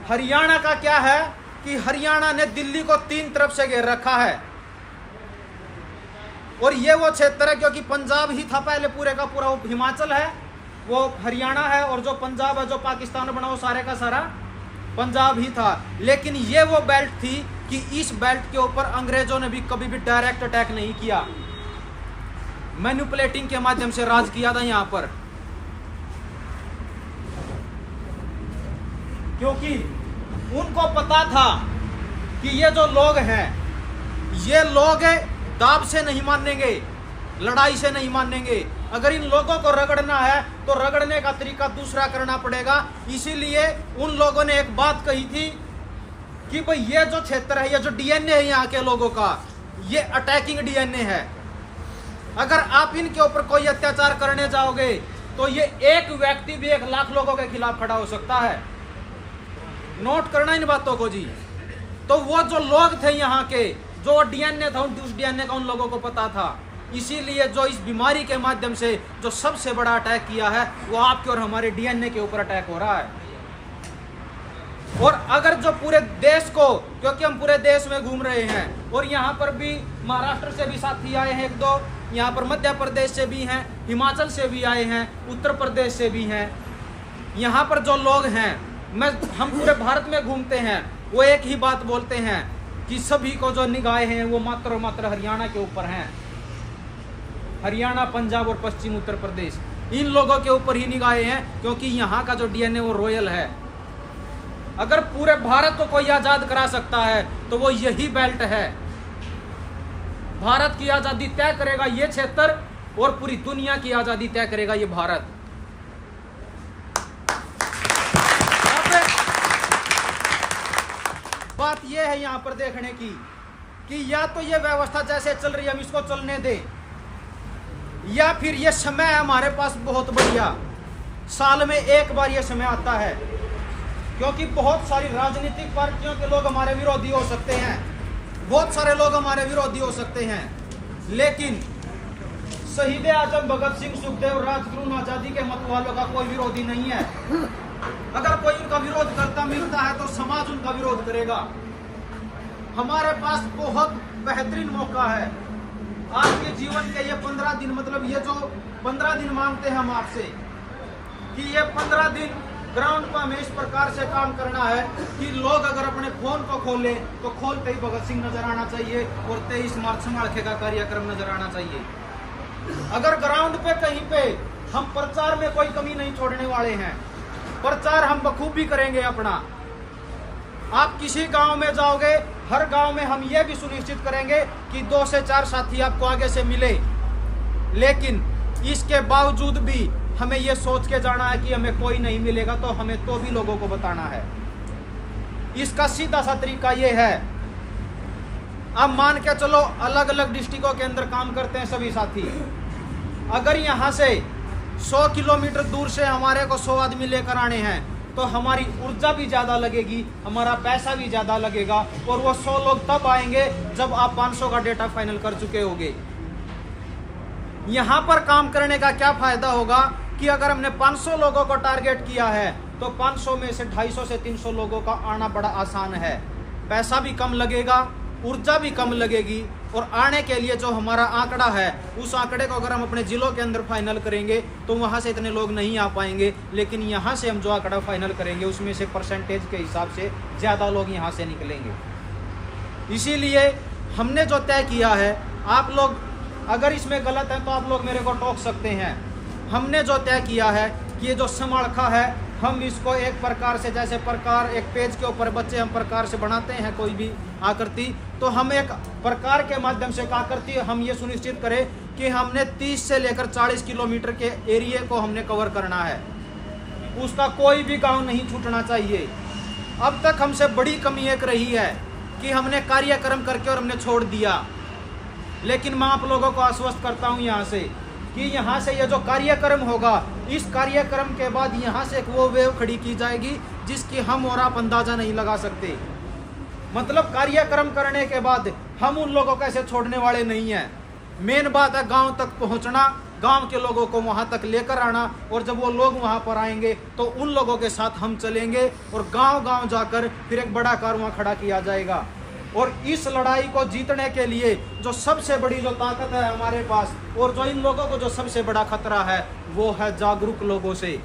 हरियाणा का क्या है कि हरियाणा ने दिल्ली को 3 तरफ से घेर रखा है, और ये वो क्षेत्र है क्योंकि पंजाब ही था पहले पूरे का पूरा, वो हिमाचल है, वो हरियाणा है, और जो पंजाब है जो पाकिस्तान बना वो सारे का सारा पंजाब ही था। लेकिन ये वो बेल्ट थी कि इस बेल्ट के ऊपर अंग्रेजों ने भी कभी भी डायरेक्ट अटैक नहीं किया, मैनिपुलेटिंग के माध्यम से राज किया था यहाँ पर। क्योंकि उनको पता था कि ये जो लोग हैं, ये लोग दाब से नहीं मानेंगे, लड़ाई से नहीं मानेंगे। अगर इन लोगों को रगड़ना है तो रगड़ने का तरीका दूसरा करना पड़ेगा। इसीलिए उन लोगों ने एक बात कही थी कि भाई ये जो क्षेत्र है, ये जो डीएनए है यहाँ के लोगों का, ये अटैकिंग डीएनए है। अगर आप इनके ऊपर कोई अत्याचार करने जाओगे तो ये एक व्यक्ति भी 1 लाख लोगों के खिलाफ खड़ा हो सकता है। नोट करना इन बातों को जी। तो वो जो लोग थे यहाँ के, जो डीएनए था, उस डीएनए का उन लोगों को पता था। इसीलिए जो इस बीमारी के माध्यम से जो सबसे बड़ा अटैक किया है वो आपके और हमारे डीएनए के ऊपर अटैक हो रहा है। और अगर जो पूरे देश को, क्योंकि हम पूरे देश में घूम रहे हैं और यहाँ पर भी महाराष्ट्र से भी साथी आए हैं 1-2, यहाँ पर मध्य प्रदेश से भी हैं, हिमाचल से भी आए हैं, उत्तर प्रदेश से भी हैं। यहाँ पर जो लोग हैं, हम पूरे भारत में घूमते हैं, वो एक ही बात बोलते हैं कि सभी को जो निगाहें हैं वो मात्र और मात्र हरियाणा के ऊपर हैं। हरियाणा, पंजाब और पश्चिम उत्तर प्रदेश, इन लोगों के ऊपर ही निगाहें हैं, क्योंकि यहाँ का जो डीएनए वो रॉयल है। अगर पूरे भारत को कोई आजाद करा सकता है तो वो यही बेल्ट है। भारत की आजादी तय करेगा ये क्षेत्र और पूरी दुनिया की आजादी तय करेगा ये भारत। बात ये है यहाँ पर देखने की कि या तो ये व्यवस्था जैसे चल रही है हम इसको चलने दें, या फिर ये समय है हमारे पास बहुत बढ़िया, साल में एक बार ये समय आता है, क्योंकि बहुत सारी राजनीतिक पार्टियों के लोग हमारे विरोधी हो सकते हैं, बहुत सारे लोग हमारे विरोधी हो सकते हैं, लेकिन शहीद आजम भगत सिंह, सुखदेव, राजगुरु, आजादी के मत वालों का कोई विरोधी नहीं है। अगर कोई उनका विरोध करता मिलता है तो समाज उनका विरोध करेगा। हमारे पास बहुत बेहतरीन मौका है। आपके जीवन के ये 15 दिन, मतलब ये जो 15 दिन मांगते हैं हम आपसे, कि ये 15 दिन ग्राउंड पर हमें इस प्रकार से काम करना है कि लोग अगर अपने फोन को खोले तो खोलते ही भगत सिंह नजर आना चाहिए और 23 मार्च समाड़खे का कार्यक्रम नजर आना चाहिए। अगर ग्राउंड पे कहीं पे हम प्रचार में कोई कमी नहीं छोड़ने वाले हैं, प्रचार हम बखूबी करेंगे अपना। आप किसी गांव में जाओगे, हर गांव में हम ये भी सुनिश्चित करेंगे कि 2 से 4 साथी आपको आगे से मिले, लेकिन इसके बावजूद भी हमें यह सोच के जाना है कि हमें कोई नहीं मिलेगा तो हमें तो भी लोगों को बताना है। इसका सीधा सा तरीका यह है, अब मान के चलो अलग अलग डिस्ट्रिक्टों के अंदर काम करते हैं सभी साथी, अगर यहाँ से 100 किलोमीटर दूर से हमारे को 100 आदमी लेकर आने हैं तो हमारी ऊर्जा भी ज़्यादा लगेगी, हमारा पैसा भी ज़्यादा लगेगा, और वो 100 लोग तब आएंगे जब आप 500 का डेटा फाइनल कर चुके होंगे। यहाँ पर काम करने का क्या फ़ायदा होगा कि अगर हमने 500 लोगों को टारगेट किया है तो 500 में से 250 से 300 लोगों का आना बड़ा आसान है, पैसा भी कम लगेगा, ऊर्जा भी कम लगेगी, और आने के लिए जो हमारा आंकड़ा है उस आंकड़े को अगर हम अपने जिलों के अंदर फाइनल करेंगे तो वहाँ से इतने लोग नहीं आ पाएंगे, लेकिन यहाँ से हम जो आंकड़ा फाइनल करेंगे उसमें से परसेंटेज के हिसाब से ज़्यादा लोग यहाँ से निकलेंगे। इसीलिए हमने जो तय किया है, आप लोग अगर इसमें गलत है तो आप लोग मेरे को टोक सकते हैं, हमने जो तय किया है कि ये जो समाड़खा है हम इसको एक प्रकार से, जैसे प्रकार एक पेज के ऊपर बच्चे हम प्रकार से बनाते हैं कोई भी आकृति, तो हम एक प्रकार के माध्यम से आकृति हम ये सुनिश्चित करें कि हमने 30 से लेकर 40 किलोमीटर के एरिया को हमने कवर करना है, उसका कोई भी गांव नहीं छूटना चाहिए। अब तक हमसे बड़ी कमी एक रही है कि हमने कार्यक्रम करके और हमने छोड़ दिया, लेकिन मैं आप लोगों को आश्वस्त करता हूँ यहाँ से कि यहाँ से ये जो कार्यक्रम होगा, इस कार्यक्रम के बाद यहाँ से एक वो वेव खड़ी की जाएगी जिसकी हम और आप अंदाजा नहीं लगा सकते। मतलब कार्यक्रम करने के बाद हम उन लोगों को ऐसे छोड़ने वाले नहीं हैं। मेन बात है गांव तक पहुँचना, गांव के लोगों को वहाँ तक लेकर आना, और जब वो लोग वहाँ पर आएंगे तो उन लोगों के साथ हम चलेंगे और गांव-गांव जाकर फिर एक बड़ा कारवां खड़ा किया जाएगा। और इस लड़ाई को जीतने के लिए जो सबसे बड़ी जो ताकत है हमारे पास, और जो इन लोगों को जो सबसे बड़ा खतरा है, वो है जागरूक लोगों से।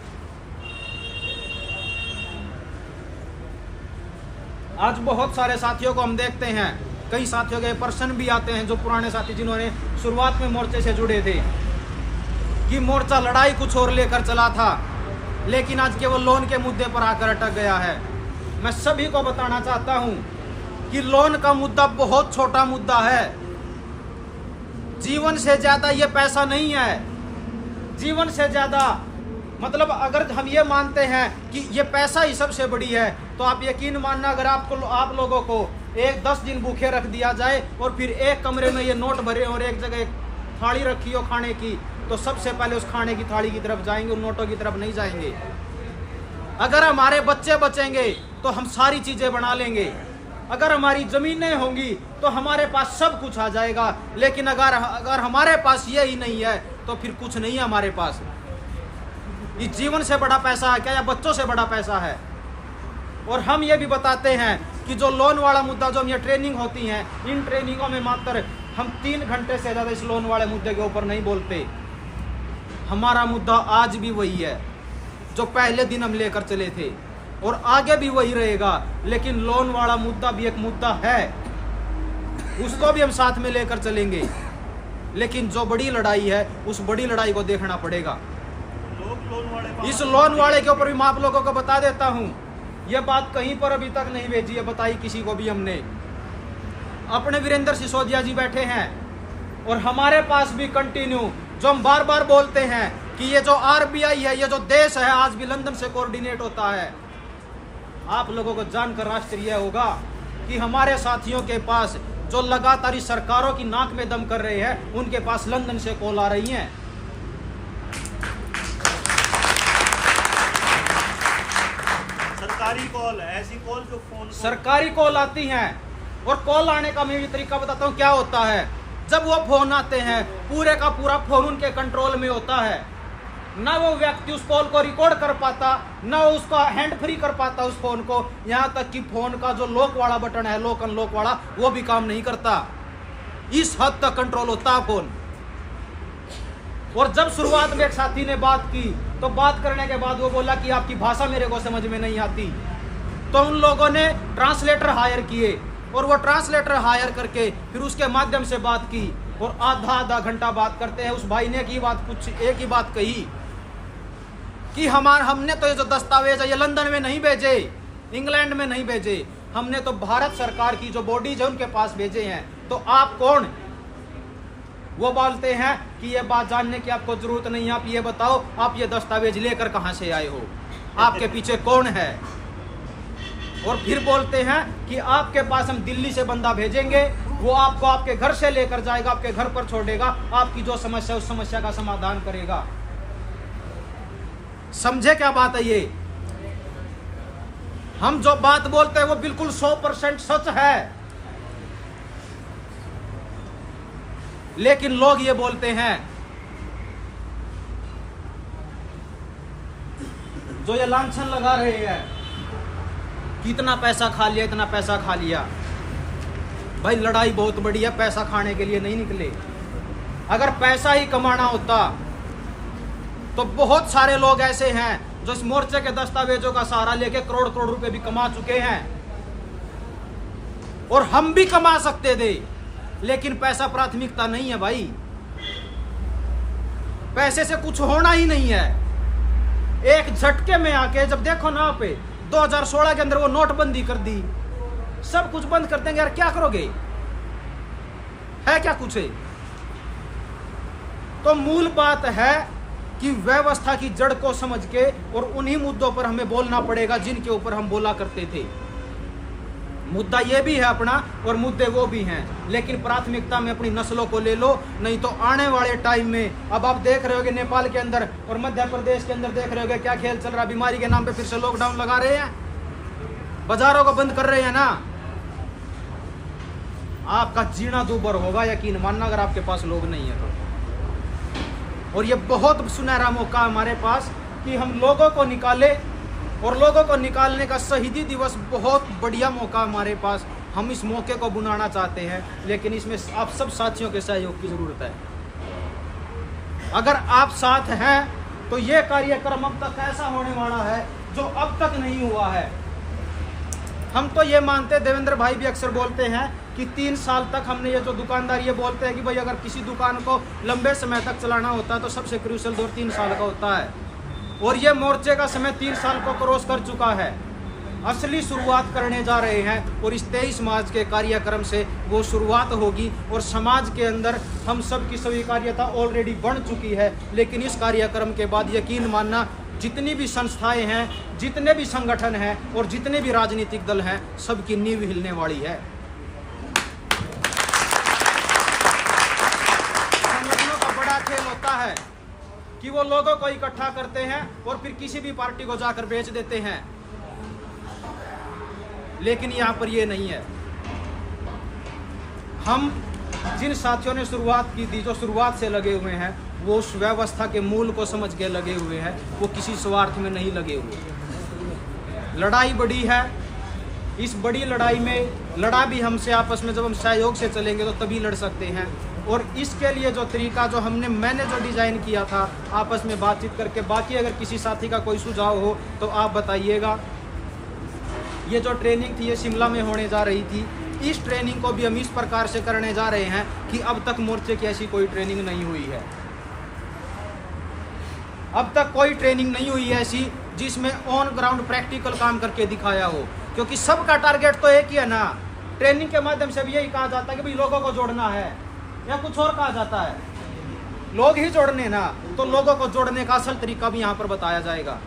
आज बहुत सारे साथियों को हम देखते हैं, कई साथियों के पर्सन भी आते हैं जो पुराने साथी जिन्होंने शुरुआत में मोर्चे से जुड़े थे, कि मोर्चा लड़ाई कुछ और लेकर चला था, लेकिन आज केवल लोन के मुद्दे पर आकर अटक गया है। मैं सभी को बताना चाहता हूं कि लोन का मुद्दा बहुत छोटा मुद्दा है। जीवन से ज्यादा ये पैसा नहीं है। जीवन से ज्यादा मतलब अगर हम ये मानते हैं कि ये पैसा ही सबसे बड़ी है, तो आप यकीन मानना, अगर आप लोगों को 10 दिन भूखे रख दिया जाए और फिर एक कमरे में ये नोट भरे और एक जगह थाली रखी हो खाने की, तो सबसे पहले उस खाने की थाली की तरफ जाएंगे, उन नोटों की तरफ नहीं जाएंगे। अगर हमारे बच्चे बचेंगे तो हम सारी चीजें बना लेंगे। अगर हमारी जमीनें होंगी तो हमारे पास सब कुछ आ जाएगा। लेकिन अगर हमारे पास ये ही नहीं है तो फिर कुछ नहीं है हमारे पास। ये जीवन से बड़ा पैसा है क्या, या बच्चों से बड़ा पैसा है? और हम ये भी बताते हैं कि जो लोन वाला मुद्दा, जो हम ये ट्रेनिंग होती हैं, इन ट्रेनिंगों में मात्र हम 3 घंटे से ज़्यादा इस लोन वाले मुद्दे के ऊपर नहीं बोलते। हमारा मुद्दा आज भी वही है जो पहले दिन हम लेकर चले थे और आगे भी वही रहेगा। लेकिन लोन वाला मुद्दा भी एक मुद्दा है, उसको भी हम साथ में लेकर चलेंगे। लेकिन जो बड़ी लड़ाई है, उस बड़ी लड़ाई को देखना पड़ेगा। इस लोन वाले के ऊपर भी मैं आप लोगों को बता देता हूं, यह बात कहीं पर अभी तक नहीं भेजी है, बताई किसी को भी हमने। अपने वीरेंद्र सिसोदिया जी बैठे हैं और हमारे पास भी कंटिन्यू जो हम बार बार बोलते हैं कि ये जो आरबीआई है, ये जो देश है, आज भी लंदन से कोऑर्डिनेट होता है। आप लोगों को जानकर आश्चर्य होगा कि हमारे साथियों के पास जो लगातार इस सरकारों की नाक में दम कर रहे हैं, उनके पास लंदन से कॉल आ रही हैं। सरकारी कॉल, ऐसी कॉल जो फोन सरकारी कॉल आती हैं। और कॉल आने का मैं भी तरीका बताता हूँ क्या होता है। जब वो फोन आते हैं, पूरे का पूरा फोन उनके कंट्रोल में होता है। ना वो व्यक्ति उस कॉल को रिकॉर्ड कर पाता, ना वो उसका हैंड फ्री कर पाता उस फोन को। यहाँ तक कि फोन का जो लॉक वाला बटन है, लॉक अनलॉक वाला, वो भी काम नहीं करता। इस हद तक कंट्रोल होता है फोन। और जब शुरुआत में एक साथी ने बात की, तो बात करने के बाद वो बोला कि आपकी भाषा मेरे को समझ में नहीं आती। तो उन लोगों ने ट्रांसलेटर हायर किए और वो ट्रांसलेटर हायर करके फिर उसके माध्यम से बात की और आधा घंटा बात करते हैं। उस भाई ने एक ही बात कही कि हमने तो ये जो दस्तावेज है ये लंदन में नहीं भेजे, इंग्लैंड में नहीं भेजे, हमने तो भारत सरकार की जो बॉडीज है उनके पास भेजे हैं। तो आप कौन? वो बोलते हैं कि ये बात जानने की आपको जरूरत नहीं है, आप ये बताओ आप ये दस्तावेज लेकर कहां से आए हो, आपके पीछे कौन है? और फिर बोलते हैं कि आपके पास हम दिल्ली से बंदा भेजेंगे, वो आपको आपके घर से लेकर जाएगा, आपके घर पर छोड़ेगा, आपकी जो समस्या उस समस्या का समाधान करेगा। समझे क्या बात है ये? हम जो बात बोलते हैं वो बिल्कुल 100% सच है। लेकिन लोग ये बोलते हैं, जो ये लांछन लगा रहे हैं कि इतना पैसा खा लिया, इतना पैसा खा लिया। भाई लड़ाई बहुत बड़ी है, पैसा खाने के लिए नहीं निकले। अगर पैसा ही कमाना होता तो बहुत सारे लोग ऐसे हैं जो इस मोर्चे के दस्तावेजों का सहारा लेके करोड़ करोड़ रुपए भी कमा चुके हैं और हम भी कमा सकते थे। लेकिन पैसा प्राथमिकता नहीं है भाई, पैसे से कुछ होना ही नहीं है। एक झटके में आके जब देखो ना आप 2016 के अंदर वो नोटबंदी कर दी, सब कुछ बंद कर देंगे, यार क्या करोगे? है क्या कुछ है? तो मूल बात है कि व्यवस्था की जड़ को समझ के और उन्हीं मुद्दों पर हमें बोलना पड़ेगा जिनके ऊपर हम बोला करते थे। मुद्दा ये भी है अपना और मुद्दे वो भी हैं, लेकिन प्राथमिकता में अपनी नस्लों को ले लो, नहीं तो आने वाले टाइम में अब आप देख रहे होगे नेपाल के अंदर और मध्य प्रदेश के अंदर देख रहे होगे क्या खेल चल रहा। बीमारी के नाम पे फिर से लॉकडाउन लगा रहे हैं, बाजारों को बंद कर रहे हैं ना। आपका जीना दूभर होगा, यकीन मानना, अगर आपके पास लोग नहीं है तो। और ये बहुत सुनहरा मौका हमारे पास कि हम लोगों को निकाले, और लोगों को निकालने का शहीदी दिवस बहुत बढ़िया मौका हमारे पास। हम इस मौके को बुनाना चाहते हैं, लेकिन इसमें आप सब साथियों के सहयोग की जरूरत है। अगर आप साथ हैं तो ये कार्यक्रम अब तक ऐसा होने वाला है जो अब तक नहीं हुआ है। हम तो ये मानते, देवेंद्र भाई भी अक्सर बोलते हैं कि 3 साल तक हमने ये जो दुकानदार ये बोलते हैं कि भाई अगर किसी दुकान को लंबे समय तक चलाना होता है तो सबसे क्रूशियल दौर 3 साल का होता है। और ये मोर्चे का समय 3 साल को क्रॉस कर चुका है। असली शुरुआत करने जा रहे हैं और इस 23 मार्च के कार्यक्रम से वो शुरुआत होगी। और समाज के अंदर हम सब की स्वीकार्यता ऑलरेडी बढ़ चुकी है, लेकिन इस कार्यक्रम के बाद यकीन मानना जितनी भी संस्थाएं हैं, जितने भी संगठन हैं और जितने भी राजनीतिक दल हैं, सबकी नींव हिलने वाली है। संगठनों का बड़ा खेल होता है कि वो लोगों को इकट्ठा करते हैं और फिर किसी भी पार्टी को जाकर बेच देते हैं, लेकिन यहाँ पर ये नहीं है। हम जिन साथियों ने शुरुआत की थी, जो शुरुआत से लगे हुए हैं, वो उस व्यवस्था के मूल को समझ के लगे हुए हैं, वो किसी स्वार्थ में नहीं लगे हुए। लड़ाई बड़ी है, इस बड़ी लड़ाई में लड़ा भी हमसे आपस में जब हम सहयोग से चलेंगे तो तभी लड़ सकते हैं। और इसके लिए जो तरीका जो मैंने जो डिज़ाइन किया था आपस में बातचीत करके, बाकी अगर किसी साथी का कोई सुझाव हो तो आप बताइएगा। ये जो ट्रेनिंग थी ये शिमला में होने जा रही थी। इस ट्रेनिंग को भी हम इस प्रकार से करने जा रहे हैं कि अब तक मोर्चे की ऐसी कोई ट्रेनिंग नहीं हुई है। अब तक कोई ट्रेनिंग नहीं हुई है ऐसी जिसमें ऑन ग्राउंड प्रैक्टिकल काम करके दिखाया हो, क्योंकि सबका टारगेट तो एक ही है ना। ट्रेनिंग के माध्यम से भी यही कहा जाता है कि भाई लोगों को जोड़ना है, या कुछ और कहा जाता है? लोग ही जोड़ने ना, तो लोगों को जोड़ने का असल तरीका भी यहाँ पर बताया जाएगा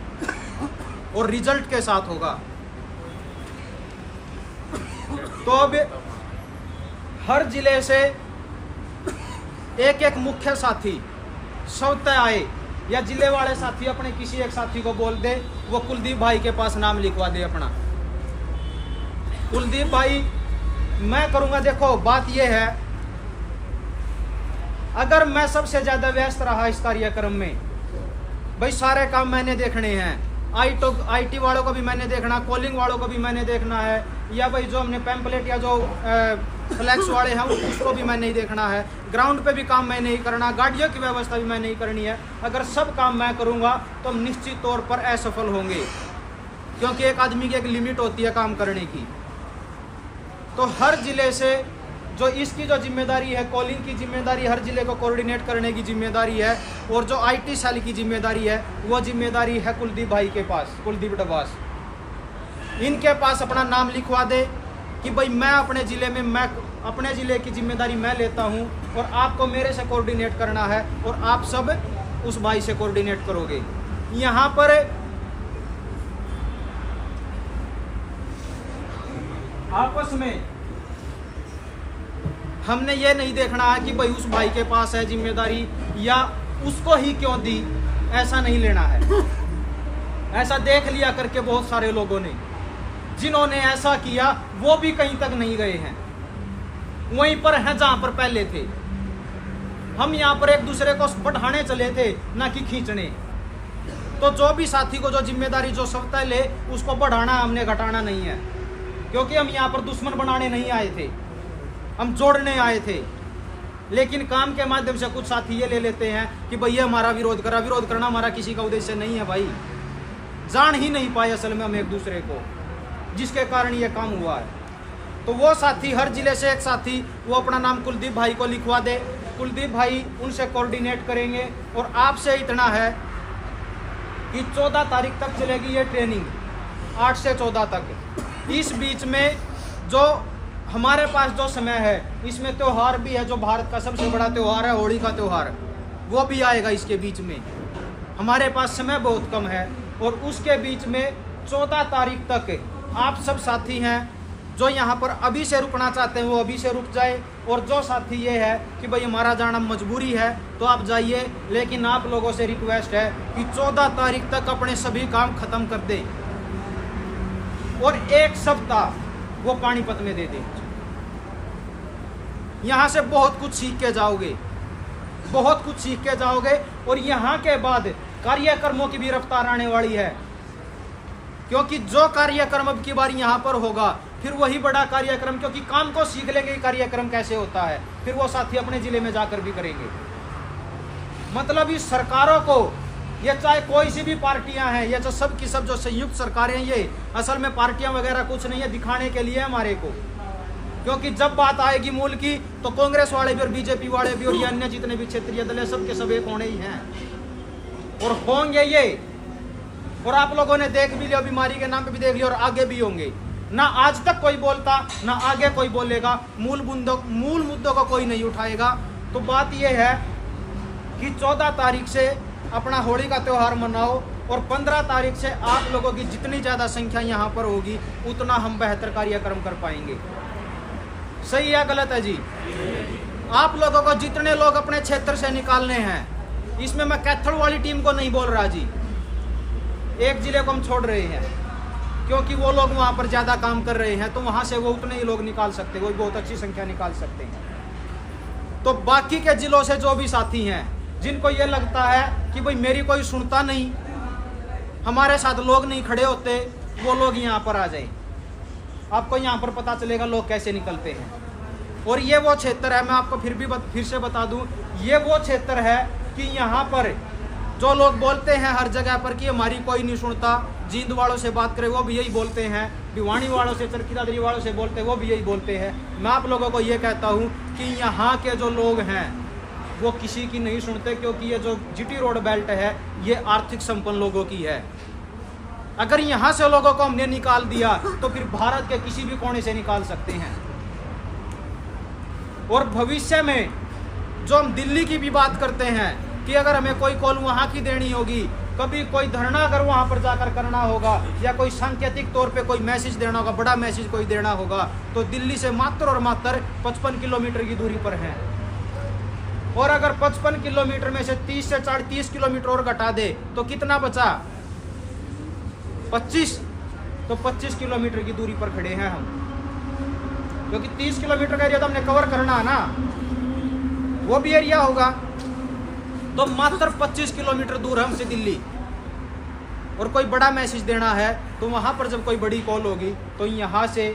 और रिजल्ट के साथ होगा। तो अब हर जिले से एक एक मुख्य साथी स्वतः आए, या जिले वाले साथी अपने किसी एक साथी को बोल दे वो कुलदीप भाई के पास नाम लिखवा दे अपना। कुलदीप भाई मैं करूंगा। देखो बात यह है, अगर मैं सबसे ज्यादा व्यस्त रहा इस कार्यक्रम में, भाई सारे काम मैंने देखने हैं, आईटी वालों को भी मैंने देखना, कॉलिंग वालों को भी मैंने देखना है, या भाई जो हमने पैम्पलेट या जो फ्लैक्स वाले हैं उसको भी मैंने ही देखना है, ग्राउंड पे भी काम मैंने ही करना, गाड़ियों की व्यवस्था भी मैंने ही करनी है। अगर सब काम मैं करूंगा तो हम निश्चित तौर पर असफल होंगे, क्योंकि एक आदमी की एक लिमिट होती है काम करने की। तो हर जिले से जो इसकी जो जिम्मेदारी है, कॉलिंग की जिम्मेदारी हर जिले को कोऑर्डिनेट करने की जिम्मेदारी है, और जो आईटी सेल की जिम्मेदारी है वो जिम्मेदारी है कुलदीप भाई के पास, कुलदीप डबास। इनके पास अपना नाम लिखवा दे कि भाई मैं अपने ज़िले की जिम्मेदारी मैं लेता हूं और आपको मेरे से कोऑर्डिनेट करना है, और आप सब उस भाई से कोऑर्डिनेट करोगे। यहाँ पर आपस में हमने ये नहीं देखना है कि भाई उस भाई के पास है जिम्मेदारी या उसको ही क्यों दी, ऐसा नहीं लेना है। ऐसा देख लिया करके बहुत सारे लोगों ने, जिन्होंने ऐसा किया वो भी कहीं तक नहीं गए हैं, वहीं पर हैं जहां पर पहले थे। हम यहाँ पर एक दूसरे को बढ़ाने चले थे, ना कि खींचने। तो जो भी साथी को जो जिम्मेदारी जो स्वतः ले, उसको बढ़ाना, हमने घटाना नहीं है, क्योंकि हम यहाँ पर दुश्मन बनाने नहीं आए थे, हम जोड़ने आए थे। लेकिन काम के माध्यम से कुछ साथी ये ले लेते हैं कि भाई ये हमारा विरोध करा। विरोध करना हमारा किसी का उद्देश्य नहीं है भाई, जान ही नहीं पाए असल में हम एक दूसरे को, जिसके कारण ये काम हुआ है। तो वो साथी, हर जिले से एक साथी, वो अपना नाम कुलदीप भाई को लिखवा दे। कुलदीप भाई उनसे कोऑर्डिनेट करेंगे। और आपसे इतना है कि 14 तारीख तक चलेगी ये ट्रेनिंग, 8 से 14 तक। इस बीच में जो हमारे पास जो समय है, इसमें त्यौहार भी है, जो भारत का सबसे बड़ा त्यौहार है होली का त्यौहार, वो भी आएगा इसके बीच में। हमारे पास समय बहुत कम है, और उसके बीच में 14 तारीख तक आप सब साथी हैं जो यहाँ पर अभी से रुकना चाहते हैं वो अभी से रुक जाए, और जो साथी ये है कि भाई हमारा जाना मजबूरी है तो आप जाइए। लेकिन आप लोगों से रिक्वेस्ट है कि 14 तारीख तक अपने सभी काम खत्म कर दें और 1 सप्ताह वो पानीपत में दे दें। यहाँ से बहुत कुछ सीख के जाओगे, बहुत कुछ सीख के जाओगे। और यहाँ के बाद कार्यक्रमों की भी रफ्तार आने वाली है, क्योंकि जो कार्यक्रम अब की बार यहाँ पर होगा, फिर वही बड़ा कार्यक्रम, क्योंकि काम को सीख लेंगे कार्यक्रम कैसे होता है, फिर वो साथी अपने जिले में जाकर भी करेंगे। मतलब इस सरकारों को, ये चाहे कोई सी भी पार्टियां हैं, ये जो सब की सब जो संयुक्त सरकारें हैं, ये असल में पार्टियां वगैरह कुछ नहीं है, दिखाने के लिए हमारे को। क्योंकि जब बात आएगी मूल की, तो कांग्रेस वाले भी और बीजेपी वाले भी और ये अन्य जितने भी क्षेत्रीय दल है, सब के सब एक होने ही हैं और होंगे ये। और आप लोगों ने देख भी लिया, बीमारी के नाम पे भी देख लिया और आगे भी होंगे। ना आज तक कोई बोलता, ना आगे कोई बोलेगा, मूल मुद्दों को कोई नहीं उठाएगा। तो बात यह है कि 14 तारीख से अपना होली का त्यौहार मनाओ और 15 तारीख से आप लोगों की जितनी ज़्यादा संख्या यहाँ पर होगी उतना हम बेहतर कार्यक्रम कर पाएंगे। सही या गलत है जी? आप लोगों को जितने लोग अपने क्षेत्र से निकालने हैं, इसमें मैं कैथल वाली टीम को नहीं बोल रहा जी, एक जिले को हम छोड़ रहे हैं क्योंकि वो लोग वहाँ पर ज़्यादा काम कर रहे हैं, तो वहाँ से वो उतने ही लोग निकाल सकते हैं, वो बहुत अच्छी संख्या निकाल सकते हैं। तो बाकी के जिलों से जो भी साथी हैं जिनको ये लगता है कि भाई मेरी कोई सुनता नहीं, हमारे साथ लोग नहीं खड़े होते, वो लोग यहाँ पर आ जाएं। आपको यहाँ पर पता चलेगा लोग कैसे निकलते हैं। और ये वो क्षेत्र है, मैं आपको फिर से बता दूं, ये वो क्षेत्र है कि यहाँ पर जो लोग बोलते हैं हर जगह पर कि हमारी कोई नहीं सुनता, जींद वालों से बात करें वो भी यही बोलते हैं, भिवानी वालों से, चरखी दादरी वालों से बोलते हैं वो भी यही बोलते हैं। मैं आप लोगों को ये कहता हूँ कि यहाँ के जो लोग हैं वो किसी की नहीं सुनते, क्योंकि ये जो जीटी रोड बेल्ट है ये आर्थिक संपन्न लोगों की है। अगर यहाँ से लोगों को हमने निकाल दिया तो फिर भारत के किसी भी कोने से निकाल सकते हैं। और भविष्य में जो हम दिल्ली की भी बात करते हैं कि अगर हमें कोई कॉल वहाँ की देनी होगी, कभी कोई धरना अगर वहाँ पर जाकर करना होगा या कोई सांकेतिक तौर पे कोई मैसेज देना होगा, बड़ा मैसेज कोई देना होगा, तो दिल्ली से मात्र और मात्र 55 किलोमीटर की दूरी पर है। और अगर 55 किलोमीटर में से 30 से 30 किलोमीटर और घटा दे तो कितना बचा? 25। तो 25 किलोमीटर की दूरी पर खड़े हैं हम, क्योंकि 30 किलोमीटर का एरिया तो हमने कवर करना है ना, वो भी एरिया होगा। तो मात्र 25 किलोमीटर दूर है हमसे दिल्ली। और कोई बड़ा मैसेज देना है तो वहाँ पर जब कोई बड़ी कॉल होगी तो यहाँ से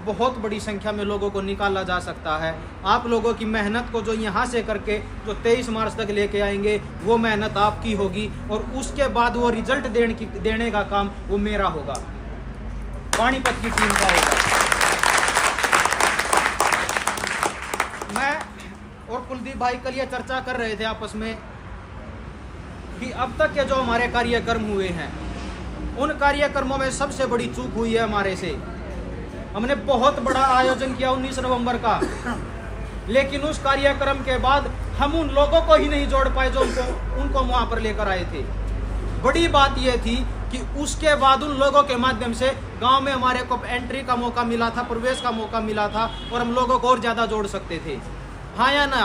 बहुत बड़ी संख्या में लोगों को निकाला जा सकता है। आप लोगों की मेहनत को जो यहाँ से करके जो 23 मार्च तक लेके आएंगे वो मेहनत आपकी होगी, और उसके बाद वो रिजल्ट देने का काम वो मेरा होगा, पानीपत की टीम का होगा। मैं और कुलदीप भाई कल ये चर्चा कर रहे थे आपस में कि अब तक के जो हमारे कार्यक्रम हुए हैं उन कार्यक्रमों में सबसे बड़ी चूक हुई है हमारे से। हमने बहुत बड़ा आयोजन किया 19 नवंबर का, लेकिन उस कार्यक्रम के बाद हम उन लोगों को ही नहीं जोड़ पाए जो उनको वहां पर लेकर आए थे। बड़ी बात यह थी कि उसके बाद उन लोगों के माध्यम से गांव में हमारे को एंट्री का मौका मिला था, प्रवेश का मौका मिला था, और हम लोगों को और ज्यादा जोड़ सकते थे। हाँ या ना?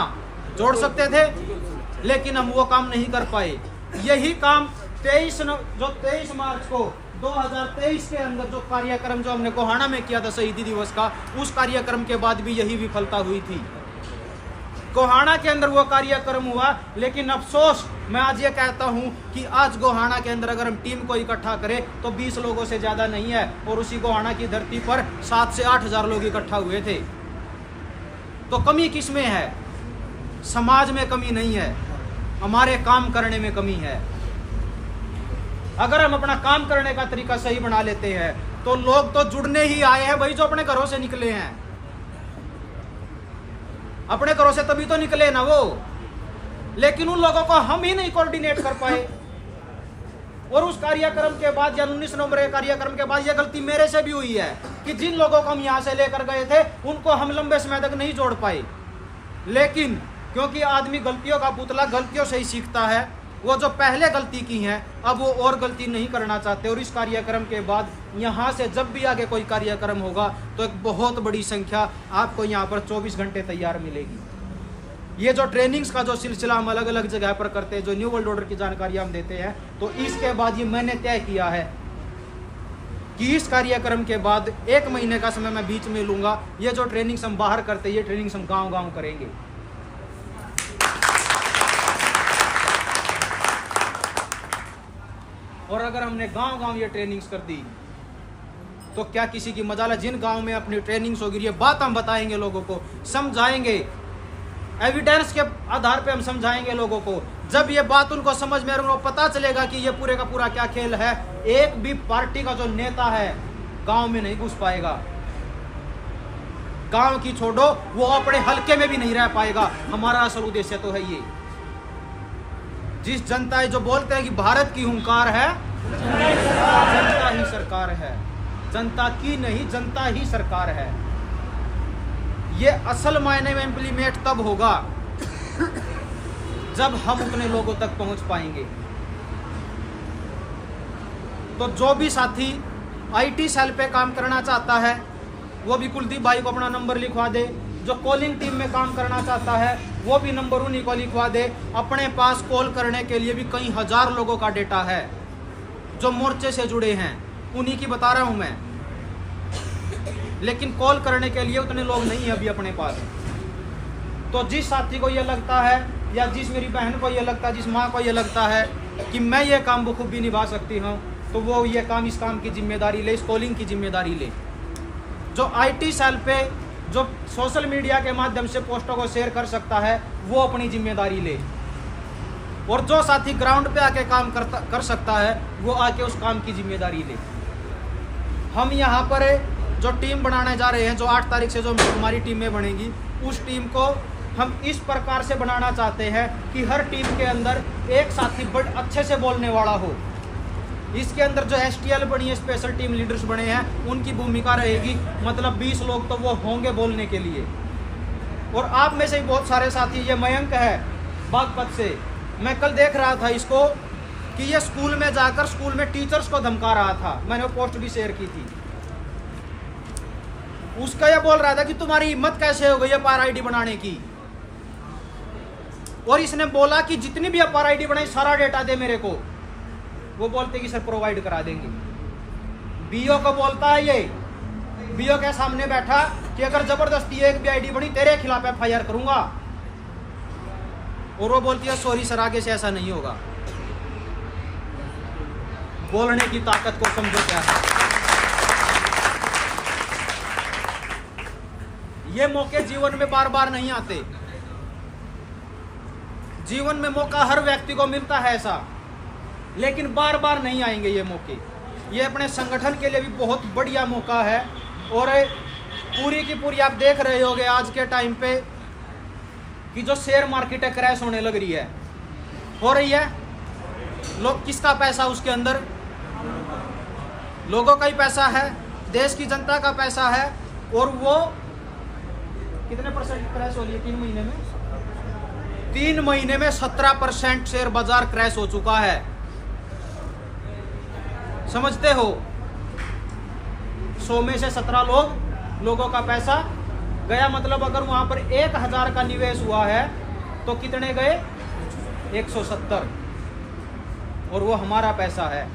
जोड़ सकते थे, लेकिन हम वो काम नहीं कर पाए। यही काम 23 मार्च को 2023 के अंदर जो कार्यक्रम जो हमने गोहाना में किया था शहीदी दिवस का, उस कार्यक्रम के बाद भी यही विफलता हुई थी। गोहाना के अंदर वो कार्यक्रम हुआ, लेकिन अफसोस मैं आज ये कहता हूं कि आज गोहाना के अंदर अगर हम टीम को इकट्ठा करें तो 20 लोगों से ज्यादा नहीं है, और उसी गोहाना की धरती पर 7 से 8 हजार लोग इकट्ठा हुए थे। तो कमी किस में है? समाज में कमी नहीं है, हमारे काम करने में कमी है। अगर हम अपना काम करने का तरीका सही बना लेते हैं तो लोग तो जुड़ने ही आए हैं भाई, जो अपने घरों से निकले हैं। अपने घरों से तभी तो निकले ना वो, लेकिन उन लोगों को हम ही नहीं कोऑर्डिनेट कर पाए। और उस कार्यक्रम के बाद या 19 नवंबर के कार्यक्रम के बाद ये गलती मेरे से भी हुई है कि जिन लोगों को हम यहां से लेकर गए थे उनको हम लंबे समय तक नहीं जोड़ पाए। लेकिन क्योंकि आदमी गलतियों का पुतला, गलतियों से ही सीखता है, वो जो पहले गलती की हैं अब वो और गलती नहीं करना चाहते। और इस कार्यक्रम के बाद यहाँ से जब भी आगे कोई कार्यक्रम होगा तो एक बहुत बड़ी संख्या आपको यहाँ पर 24 घंटे तैयार मिलेगी। ये जो ट्रेनिंग्स का जो सिलसिला हम अलग अलग जगह पर करते हैं, जो न्यू वर्ल्ड ऑर्डर की जानकारी हम देते हैं, तो इसके बाद ये मैंने तय किया है कि इस कार्यक्रम के बाद 1 महीने का समय मैं बीच में लूंगा। ये जो ट्रेनिंग्स हम बाहर करते हैं, ये ट्रेनिंग्स हम गाँव-गाँव करेंगे। और अगर हमने गांव-गांव ये ट्रेनिंग्स कर दी तो क्या किसी की मजाल है? जिन गांव में अपनी ट्रेनिंग्स होगी ये बात हम बताएंगे, लोगों को समझाएंगे, एविडेंस के आधार पे हम समझाएंगे लोगों को। जब ये बात उनको समझ में उनको पता चलेगा कि ये पूरे का पूरा क्या खेल है, एक भी पार्टी का जो नेता है गांव में नहीं घुस पाएगा। गांव की छोड़ो, वो अपने हलके में भी नहीं रह पाएगा। हमारा असल उद्देश्य तो है ये। जिस जनता जो बोलते हैं कि भारत की हुंकार है, जनता ही सरकार है, जनता की नहीं, जनता ही सरकार है। ये असल मायने में इम्प्लीमेंट तब होगा जब हम उतने लोगों तक पहुंच पाएंगे। तो जो भी साथी आईटी सेल पे काम करना चाहता है वो भी कुलदीप भाई को अपना नंबर लिखवा दे। जो कॉलिंग टीम में काम करना चाहता है वो भी नंबर उन्हीं को लिखवा दे। अपने पास कॉल करने के लिए भी कई हजार लोगों का डेटा है जो मोर्चे से जुड़े हैं, उन्हीं की बता रहा हूं मैं। लेकिन कॉल करने के लिए उतने लोग नहीं है अभी अपने पास। तो जिस साथी को ये लगता है या जिस मेरी बहन को ये लगता है, जिस माँ को ये लगता है कि मैं ये काम बखूबी निभा सकती हूँ, तो वो ये काम, इस काम की जिम्मेदारी ले, इस कॉलिंग की जिम्मेदारी ले। जो आईटी सेल पे जो सोशल मीडिया के माध्यम से पोस्टों को शेयर कर सकता है वो अपनी जिम्मेदारी ले, और जो साथी ग्राउंड पे आके काम कर सकता है वो आके उस काम की जिम्मेदारी ले। हम यहाँ पर जो टीम बनाने जा रहे हैं, जो 8 तारीख से जो हमारी टीमें बनेगी, उस टीम को हम इस प्रकार से बनाना चाहते हैं कि हर टीम के अंदर एक साथी बड़े अच्छे से बोलने वाला हो। इसके अंदर जो STL बनी है, स्पेशल टीम लीडर्स बने हैं, उनकी भूमिका रहेगी, मतलब 20 लोग तो वो होंगे बोलने के लिए। और आप में से भी बहुत सारे साथी, ये मयंक है बागपत से, मैं कल देख रहा था इसको कि ये स्कूल में जाकर स्कूल में टीचर्स को धमका रहा था, मैंने वो पोस्ट भी शेयर की थी। उसका ये बोल रहा था कि तुम्हारी हिम्मत कैसे हो गई अपार आईडी बनाने की। और इसने बोला कि जितनी भी अपार आईडी बनाई सारा डेटा दे मेरे को। वो बोलते कि सर प्रोवाइड करा देंगे। बीओ को बोलता है, ये बीओ के सामने बैठा कि अगर जबरदस्ती एक भी आईडी बनी तेरे खिलाफ FIR करूंगा। और वो बोलती है सॉरी सर आगे से ऐसा नहीं होगा। बोलने की ताकत को समझो क्या है। ये मौके जीवन में बार बार नहीं आते। जीवन में मौका हर व्यक्ति को मिलता है ऐसा, लेकिन बार बार नहीं आएंगे ये मौके। ये अपने संगठन के लिए भी बहुत बढ़िया मौका है। और पूरी की पूरी आप देख रहे होगे आज के टाइम पे कि जो शेयर मार्केट है क्रैश होने लग रही है, हो रही है। लोग, किसका पैसा उसके अंदर? लोगों का ही पैसा है, देश की जनता का पैसा है। और वो कितने % क्रैश हो रही है 3 महीने में? 3 महीने में 17% शेयर बाजार क्रैश हो चुका है। समझते हो? 100 में से 17 लोगों का पैसा गया। मतलब अगर वहां पर 1000 का निवेश हुआ है तो कितने गए? 170। और वो हमारा पैसा है।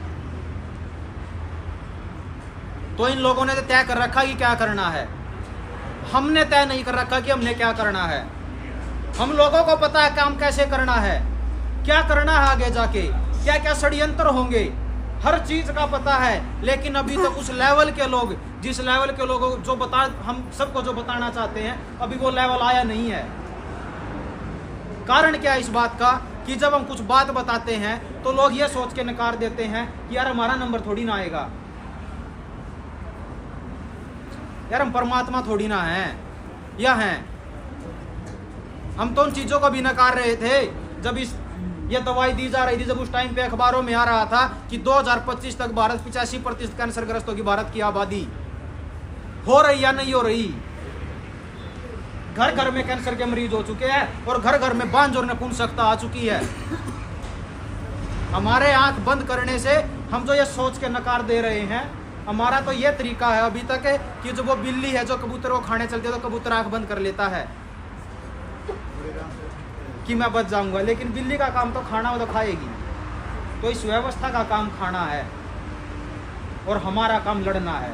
तो इन लोगों ने तो तय कर रखा कि क्या करना है। हमने तय नहीं कर रखा कि हमने क्या करना है। हम लोगों को पता है काम कैसे करना है, क्या करना है आगे जाके, क्या क्या षड्यंत्र होंगे, हर चीज का पता है। लेकिन अभी तक उस लेवल के लोग, जिस लेवल के लोगों जो हम सबको जो बताना चाहते हैं, अभी वो लेवल आया नहीं है। कारण क्या है इस बात का कि जब हम कुछ बात बताते हैं तो लोग ये सोच के नकार देते हैं कि यार हमारा नंबर थोड़ी ना आएगा, यार हम परमात्मा थोड़ी ना हैं या हैं। हम तो उन चीजों को भी नकार रहे थे जब ये दवाई दी जा रही थी, जब उस टाइम पे अखबारों में आ रहा था कि 2025 तक भारत 85% कैंसर ग्रस्तों की भारत की आबादी हो रही या नहीं हो रही। घर घर में कैंसर के मरीज हो चुके हैं और घर घर में बांझ और नपुंसकता आ चुकी है। हमारे आंख बंद करने से हम जो ये सोच के नकार दे रहे हैं, हमारा तो ये तरीका है अभी तक है कि जो वो बिल्ली है जो कबूतर को खाने चलती है तो कबूतर आंख बंद कर लेता है कि मैं बच जाऊंगा, लेकिन बिल्ली का काम तो खाना वो तो खाएगी। तो इस व्यवस्था का काम खाना है और हमारा काम लड़ना है।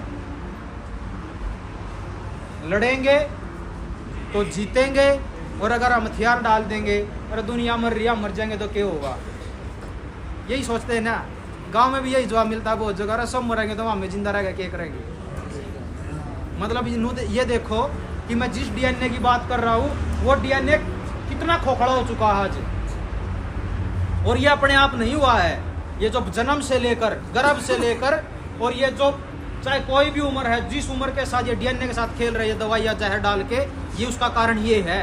लड़ेंगे तो जीतेंगे, और अगर हम हथियार डाल देंगे और दुनिया मर रही है मर जाएंगे तो क्या होगा। यही सोचते हैं ना, गांव में भी यही जवाब मिलता है बहुत जगह, अरे सब मरेंगे तो हमें जिंदा रहेगा क्या करेंगे। मतलब ये देखो कि मैं जिस DNA की बात कर रहा हूँ वो DNA कितना खोखला हो चुका है आज। और ये अपने आप नहीं हुआ है, ये जो जन्म से लेकर, गर्भ से लेकर, और ये जो चाहे कोई भी उम्र है, जिस उम्र के साथ ये DNA के साथ खेल रहे हैं दवाई या जहर डाल के, ये उसका कारण ये है।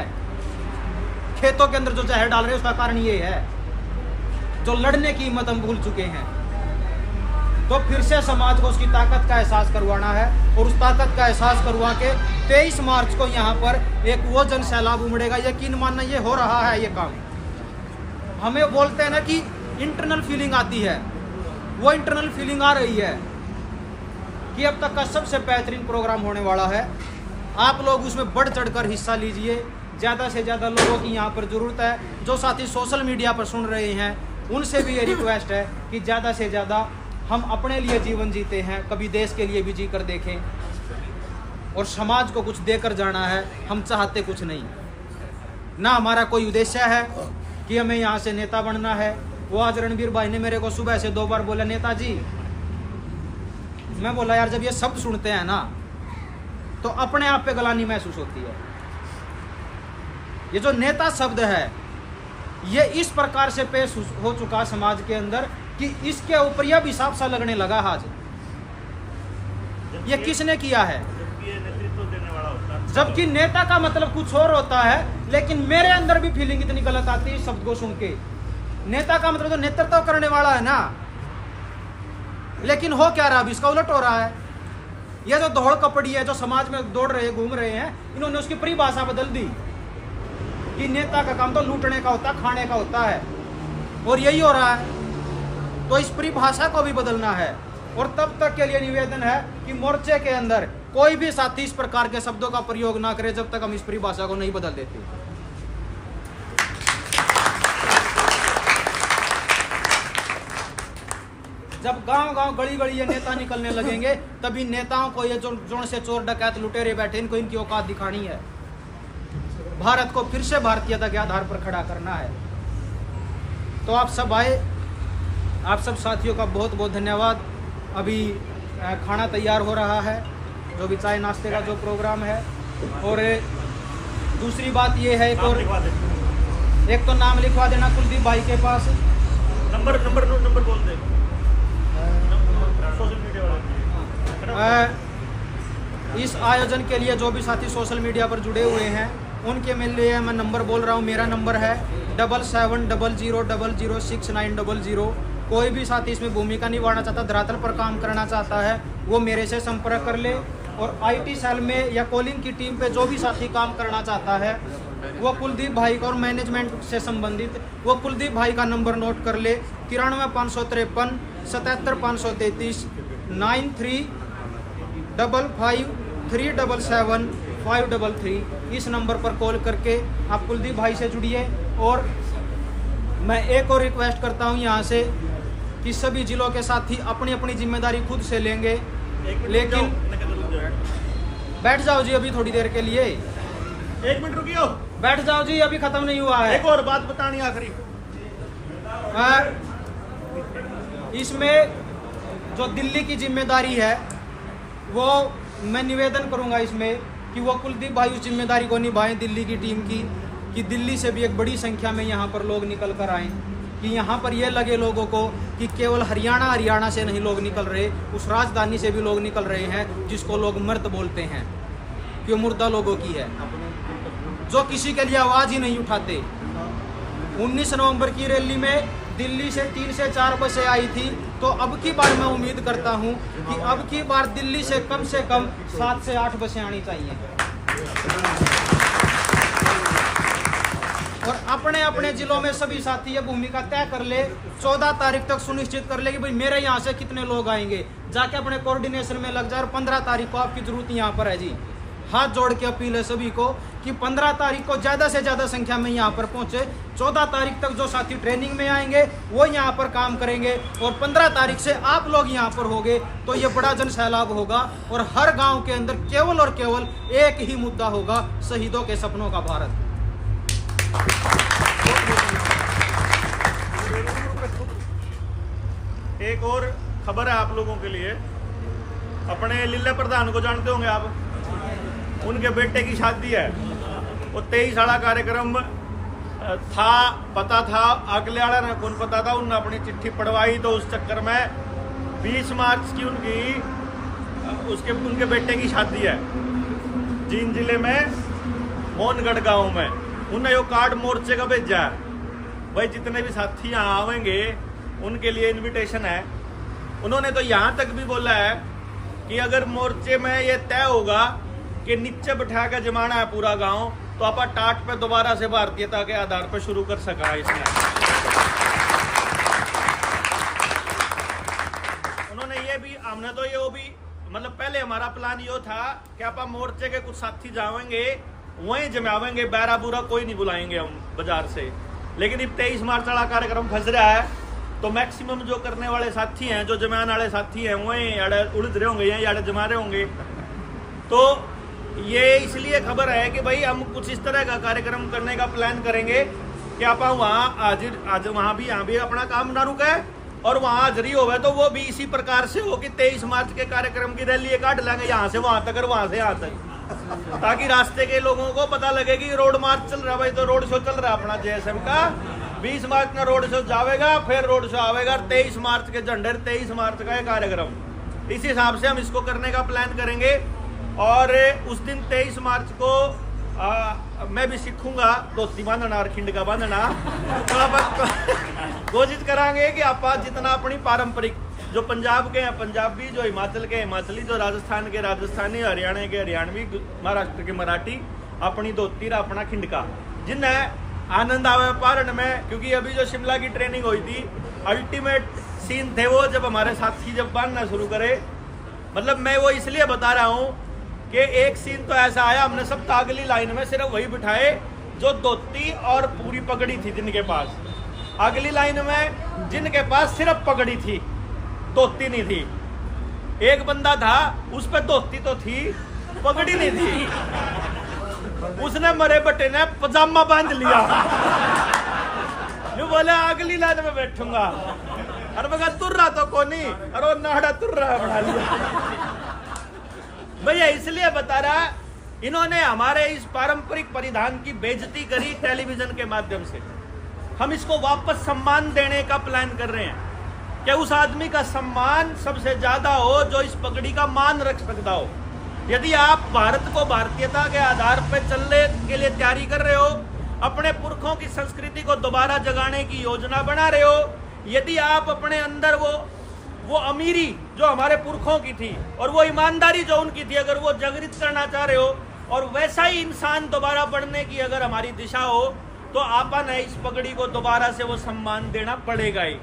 खेतों के अंदर जो जहर डाल रहे हैं उसका कारण ये है। जो लड़ने की हिम्मत हम भूल चुके हैं। तो फिर से समाज को उसकी ताकत का एहसास करवाना है, और उस ताकत का एहसास करवा के 23 मार्च को यहाँ पर एक वो जन सैलाब उमड़ेगा। यकीन मानना ये हो रहा है, ये काम हमें बोलते हैं ना कि इंटरनल फीलिंग आती है, वो इंटरनल फीलिंग आ रही है कि अब तक का सबसे बेहतरीन प्रोग्राम होने वाला है। आप लोग उसमें बढ़ चढ़कर हिस्सा लीजिए, ज़्यादा से ज़्यादा लोगों की यहाँ पर ज़रूरत है। जो साथी सोशल मीडिया पर सुन रहे हैं उनसे भी ये रिक्वेस्ट है कि ज़्यादा से ज़्यादा हम अपने लिए जीवन जीते हैं, कभी देश के लिए भी जी कर देखें, और समाज को कुछ देकर जाना है। हम चाहते कुछ नहीं, ना हमारा कोई उद्देश्य है कि हमें यहाँ से नेता बनना है। वो आज रणबीर भाई ने मेरे को सुबह से 2 बार बोला, नेताजी। मैं बोला यार, जब ये शब्द सुनते हैं ना तो अपने आप पे गलानी महसूस होती है। ये जो नेता शब्द है ये इस प्रकार से पेश हो चुका समाज के अंदर कि इसके ऊपर यह भी साफ सा लगने लगा आज ये किसने किया है, जबकि नेता का मतलब कुछ और होता है। लेकिन मेरे अंदर भी फीलिंग इतनी गलत आती है इस शब्द को सुन के। नेता का मतलब तो नेतृत्व करने वाला है ना, लेकिन हो क्या रहा, अभी इसका उलट हो रहा है। ये जो दौड़ कपड़ी है, जो समाज में दौड़ रहे घूम रहे हैं, इन्होंने उसकी परिभाषा बदल दी कि नेता का काम तो लूटने का होता है, खाने का होता है, और यही हो रहा है। तो इस परिभाषा को भी बदलना है, और तब तक के लिए निवेदन है कि मोर्चे के अंदर कोई भी साथी इस प्रकार के शब्दों का प्रयोग ना करे जब तक हम इस परिभाषा को नहीं बदल देते। जब गांव गांव गली गली ये नेता निकलने लगेंगे तभी नेताओं को ये जो से चोर डकैत लुटेरे बैठे इनको इनकी औकात दिखानी है। भारत को फिर से भारतीयता के आधार पर खड़ा करना है। तो आप सब आए, आप सब साथियों का बहुत बहुत धन्यवाद। अभी खाना तैयार हो रहा है, जो भी चाय नाश्ते का जो प्रोग्राम है। और दूसरी बात ये है, एक तो नाम लिखवा देना कुलदीप भाई के पास। नंबर बोल दे, सोशल मीडिया वाला। इस आयोजन के लिए जो भी साथी सोशल मीडिया पर जुड़े हुए हैं उनके लिए मैं नंबर बोल रहा हूँ। मेरा नंबर है 7700006900। कोई भी साथी इसमें भूमिका निभाना चाहता, धरातल पर काम करना चाहता है, वो मेरे से संपर्क कर ले। और IT सेल में या कॉलिंग की टीम पे जो भी साथी काम करना चाहता है वो कुलदीप भाई का, और मैनेजमेंट से संबंधित वो कुलदीप भाई का नंबर नोट कर ले, 93 553 77 533 9355377533। इस नंबर पर कॉल करके आप कुलदीप भाई से जुड़िए। और मैं एक और रिक्वेस्ट करता हूं यहाँ से कि सभी जिलों के साथी अपनी अपनी जिम्मेदारी खुद से लेंगे। लेकिन बैठ जाओ जी अभी थोड़ी देर के लिए, 1 मिनट रुकियो, बैठ जाओ जी, अभी खत्म नहीं हुआ है। एक और बात बतानी आखिरी। इसमें जो दिल्ली की जिम्मेदारी है वो मैं निवेदन करूंगा इसमें कि वो कुलदीप भाई उस जिम्मेदारी को निभाएं दिल्ली की टीम की, कि दिल्ली से भी एक बड़ी संख्या में यहाँ पर लोग निकल कर आएँ, कि यहाँ पर ये लगे लोगों को कि केवल हरियाणा से नहीं लोग निकल रहे, उस राजधानी से भी लोग निकल रहे हैं जिसको लोग मर्द बोलते हैं, कि वो मुर्दा लोगों की है, जो किसी के लिए आवाज़ ही नहीं उठाते। 19 नवंबर की रैली में दिल्ली से 3 से 4 बसें आई थी, तो अब की बार मैं उम्मीद करता हूं कि अब की बार दिल्ली से कम 7 से 8 बसें आनी चाहिए। और अपने अपने जिलों में सभी साथी ये भूमिका तय कर ले, 14 तारीख तक सुनिश्चित कर ले कि भाई मेरे यहाँ से कितने लोग आएंगे, जाके अपने कोऑर्डिनेशन में लग जाए। और 15 तारीख को आपकी जरूरत यहाँ पर है जी। हाथ जोड़ के अपील है सभी को कि 15 तारीख को ज़्यादा से ज़्यादा संख्या में यहाँ पर पहुँचे। 14 तारीख तक जो साथी ट्रेनिंग में आएंगे वो यहाँ पर काम करेंगे, और 15 तारीख से आप लोग यहाँ पर होंगे, तो ये बड़ा जन सैलाब होगा। और हर गांव के अंदर केवल और केवल एक ही मुद्दा होगा, शहीदों के सपनों का भारत। एक और खबर है आप लोगों के लिए। अपने लीला प्रधान को जानते होंगे आप, उनके बेटे की शादी है। वो 23 वाला कार्यक्रम था, पता था, अगले वाला ने कौन पता था, उन्होंने अपनी चिट्ठी पढ़वाई, तो उस चक्कर में 20 मार्च की उनके बेटे की शादी है जींद जिले में मोहनगढ़ गांव में। उन्हें यो कार्ड मोर्चे का भेजा है। भाई जितने भी साथी यहाँ आवेंगे उनके लिए इनविटेशन है उन्होंने तो यहाँ तक भी बोला है कि अगर मोर्चे में ये तय होगा कि नीचे बैठा के जमाना है पूरा गांव, तो आप टाट पे दोबारा से भारतीयता के आधार पर शुरू कर सका इसमें। उन्होंने ये भी, हमने तो ये भी मतलब पहले हमारा प्लान ये था कि आप मोर्चे के कुछ साथी जाएंगे वहीं जमावेंगे, बैरा बुरा कोई नहीं बुलाएंगे हम बाजार से। लेकिन अब 23 मार्च वाला कार्यक्रम फंस रहा है, तो मैक्सिमम जो करने वाले साथी हैं, जो जमान वाले साथी हैं, वहीं उड़द रहे होंगे, यहीं आड़े जमा रहे होंगे। तो ये इसलिए खबर है कि भाई हम कुछ इस तरह का कार्यक्रम करने का प्लान करेंगे कि आप वहाँ आज वहाँ भी यहाँ भी अपना काम ना रुके और वहाँ हाजरी हो तो वो भी इसी प्रकार से हो कि 23 मार्च के कार्यक्रम की रैली काट लेंगे यहाँ से वहाँ तक और वहाँ से यहाँ तक, ताकि रास्ते के लोगों को पता लगे कि रोड मार्च चल रहा है भाई, तो रोड शो चल रहा है अपना जेएसएम का। 20 मार्च का रोड शो जाएगा, फिर रोड शो आवेगा 23 मार्च के झंडे, 23 मार्च का कार्यक्रम। इस हिसाब से हम इसको करने का प्लान करेंगे। और उस दिन 23 मार्च को मैं भी सीखूंगा धोती बांधना और खिंड का बांधना। तो आप कोशिश करांगे कि आप जितना अपनी पारंपरिक, जो पंजाब के हैं पंजाबी, जो हिमाचल के हिमाचली, जो राजस्थान के राजस्थानी, हरियाणा के हरियाणवी, महाराष्ट्र के मराठी, अपनी धोती अपना खिंडका, जिन्हें आनंद आवे पारण में। क्योंकि अभी जो शिमला की ट्रेनिंग हुई थी, अल्टीमेट सीन थे वो, जब हमारे साथी जब बांधना शुरू करे। मतलब मैं वो इसलिए बता रहा हूँ कि एक सीन तो ऐसा आया, हमने सब अगली लाइन में सिर्फ वही बिठाए जो धोती और पूरी पगड़ी थी जिनके पास। अगली लाइन में जिनके पास सिर्फ पगड़ी थी, धोती नहीं थी। एक बंदा था उस पर धोती तो थी, पगड़ी नहीं थी। उसने मरे बटे ने पजामा बांध लिया। बोले अगली लाइन में बैठूंगा। अरे मैं तुर रहा तो कोनी, अरे नाड़ा तुर रहा बना लिया। भैया इसलिए बता रहा, इन्होंने हमारे इस पारंपरिक परिधान की बेइज्जती करी टेलीविजन के माध्यम से। हम इसको वापस सम्मान देने का प्लान कर रहे हैं कि उस आदमी का सम्मान सबसे ज्यादा हो जो इस पगड़ी का मान रख सकता हो। यदि आप भारत को भारतीयता के आधार पर चलने के लिए तैयारी कर रहे हो, अपने पुरखों की संस्कृति को दोबारा जगाने की योजना बना रहे हो, यदि आप अपने अंदर वो अमीरी जो हमारे पुरखों की थी और वो ईमानदारी जो उनकी थी, अगर वो जागृत करना चाह रहे हो और वैसा ही इंसान दोबारा बढ़ने की अगर हमारी दिशा हो, तो आपन है इस पगड़ी को दोबारा से वो सम्मान देना पड़ेगा ही।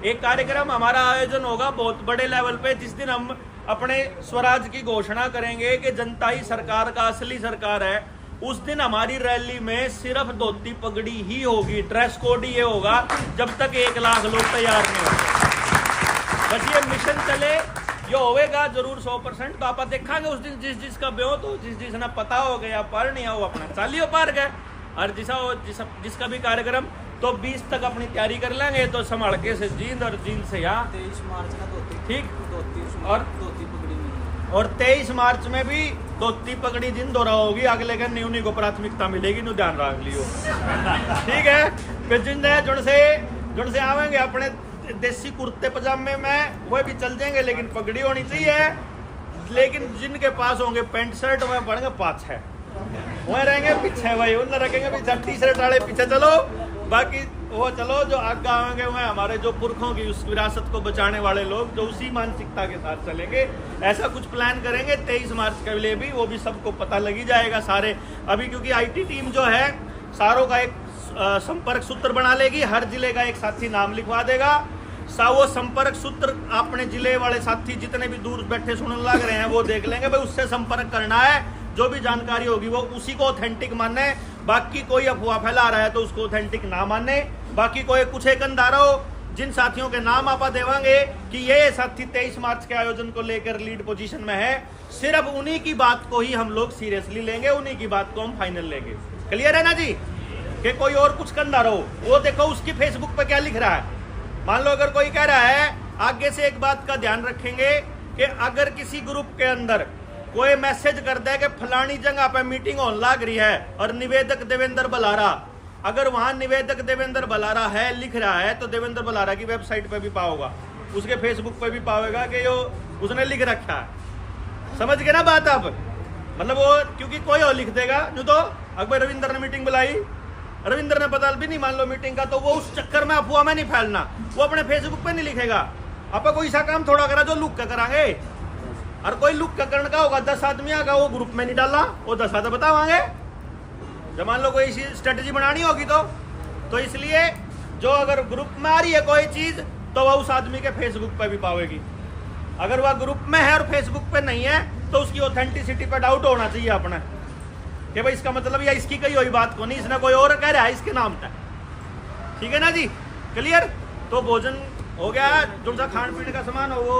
एक कार्यक्रम हमारा आयोजन होगा बहुत बड़े लेवल पे, जिस दिन हम अपने स्वराज की घोषणा करेंगे कि जनता ही सरकार का असली सरकार है। उस दिन हमारी रैली में सिर्फ धोती पगड़ी ही होगी, ड्रेस कोड ही ये होगा, जब तक 1 लाख लोग तैयार नहीं होते। बस ये मिशन चले, ये होएगा जरूर 100%। तो आप देखेंगे उस दिन जिसका ब्यों, तो जिसने पता हो गया पार नहीं हो अपना चालियो पार गए, और जिसका भी कार्यक्रम तो 20 तक अपनी तैयारी कर लेंगे। तो संभाल के से जींद और जींद से यहाँ 23 मार्च का धोती, ठीक, और धोती पगड़ी में, और 23 मार्च में भी धोती पगड़ी दिन दोहरा होगी। अगले का न्यू को प्राथमिकता मिलेगी, नु ध्यान रख लियो। ठीक है, फिर जुड़ से आवेंगे अपने देसी कुर्ते पजामे में, वो भी चल जाएंगे, लेकिन पगड़ी होनी चाहिए। लेकिन जिनके पास होंगे पैंट शर्ट, वह बढ़ेंगे पाछे, वह रहेंगे पीछे, भाई उन रखेंगे पीछे, टी शर्ट वाले पीछे चलो, बाकी वो चलो जो आगे आएंगे वह हमारे जो पुरखों की उस विरासत को बचाने वाले लोग, जो उसी मानसिकता के साथ चलेंगे। ऐसा कुछ प्लान करेंगे 23 मार्च के लिए भी, वो भी सबको पता लगी जाएगा सारे। अभी क्योंकि IT टीम जो है सारों का एक संपर्क सूत्र बना लेगी, हर जिले का एक साथी नाम लिखवा देगा। वो संपर्क सूत्र अपने जिले वाले साथी जितने भी दूर बैठे सुनने लग रहे हैं वो देख लेंगे, भाई उससे संपर्क करना है। जो भी जानकारी होगी वो उसी को ऑथेंटिक माने, बाकी कोई अफवाह फैला रहा है तो उसको ऑथेंटिक ना माने। बाकी कोई कुछ एक अंधारा हो, जिन साथियों के नाम आप देवांगे कि ये साथी 23 मार्च के आयोजन को लेकर लीड पोजीशन में है, सिर्फ उन्हीं की बात को ही हम लोग सीरियसली लेंगे, उन्हीं की बात को हम फाइनल लेंगे। क्लियर है ना जी? कि कोई और कुछ कंधा रहो, वो देखो उसकी फेसबुक पे क्या लिख रहा है। मान लो अगर कोई कह रहा है, आगे से एक बात का ध्यान रखेंगे कि अगर किसी ग्रुप के अंदर कोई मैसेज करता है कि फलानी जगह पे मीटिंग होने लग रही है और निवेदक देवेंद्र बलारा, अगर वहां निवेदक देवेंद्र बलारा है लिख रहा है, तो देवेंद्र बलारा की वेबसाइट पे भी पाओगा, उसके फेसबुक पे भी पाओगा कि यो उसने लिख रखा है। समझ गए ना बात आप? मतलब वो क्योंकि कोई और लिख देगा, जो तो अकबर रविंद्र ने मीटिंग बुलाई, रविंद्र ने पता भी नहीं मान लो मीटिंग का, तो वो उस चक्कर में अफवाह में नहीं फैलना, वो अपने फेसबुक पे नहीं लिखेगा। आप कोई सा काम थोड़ा करा जो लुक का करांगे, और कोई लुक का करने का होगा 10 आदमी का वो ग्रुप में नहीं डाला, वो 10 आदमी बतावांगे। जब मान लो कोई स्ट्रेटेजी बनानी होगी तो इसलिए जो अगर ग्रुप में आ रही है कोई चीज तो वह उस आदमी के फेसबुक पे भी पावेगी। अगर वह ग्रुप में है और फेसबुक पे नहीं है तो उसकी ऑथेंटिसिटी पे डाउट होना चाहिए अपने कि भाई इसका मतलब या इसकी कही हुई बात को नहीं, इसने कोई और कह रहा है इसके नाम पे। ठीक है ना जी, क्लियर। तो भोजन हो गया, जो सा खान पीने का सामान हो वो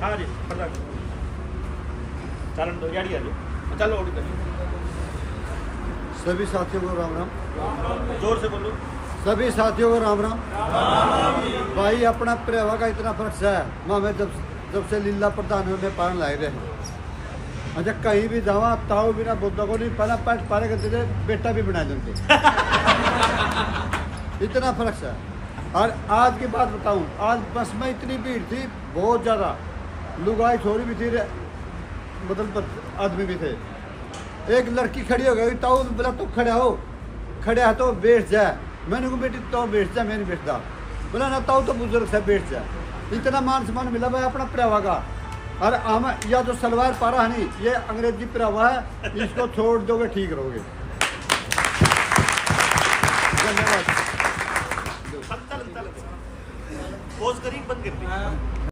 हाँ जी चलन तो गाड़ी आ जाओ, चलो ऑर्डर करिए। सभी साथियों को राम राम। जोर से बोलो। सभी साथियों को राम राम। भाई अपना प्रेवा का इतना फर्क है, मैं जब से लीला प्रधान में पालन लाए रहे हैं। अच्छा कहीं भी जावा ताऊ बिना बुद्धा को नहीं पहला पैट पारे करते थे, बेटा भी बना देते इतना फर्क है। और आज की बात बताऊं, आज बस में इतनी भीड़ थी, बहुत ज़्यादा लुगाई छोरी भी थी, मतलब आदमी भी थे। एक लड़की खड़ी हो गई, ताऊ बोला तो खड़ा हो, खड़ा है तो बैठ जा। मैंने कहा बेटी तो बैठ जा, मैं नहीं बैठता। बोला ना ताऊ तो बुजुर्ग से बैठ जा। इतना मान सम्मान मिला भाई अपना प्रेवा का। और हम या जो सलवार पारा है नहीं, ये अंग्रेजी प्रेवा है, इसको छोड़ दोगे ठीक रहोगे। धन्यवाद। पोज करी बंद कर दी।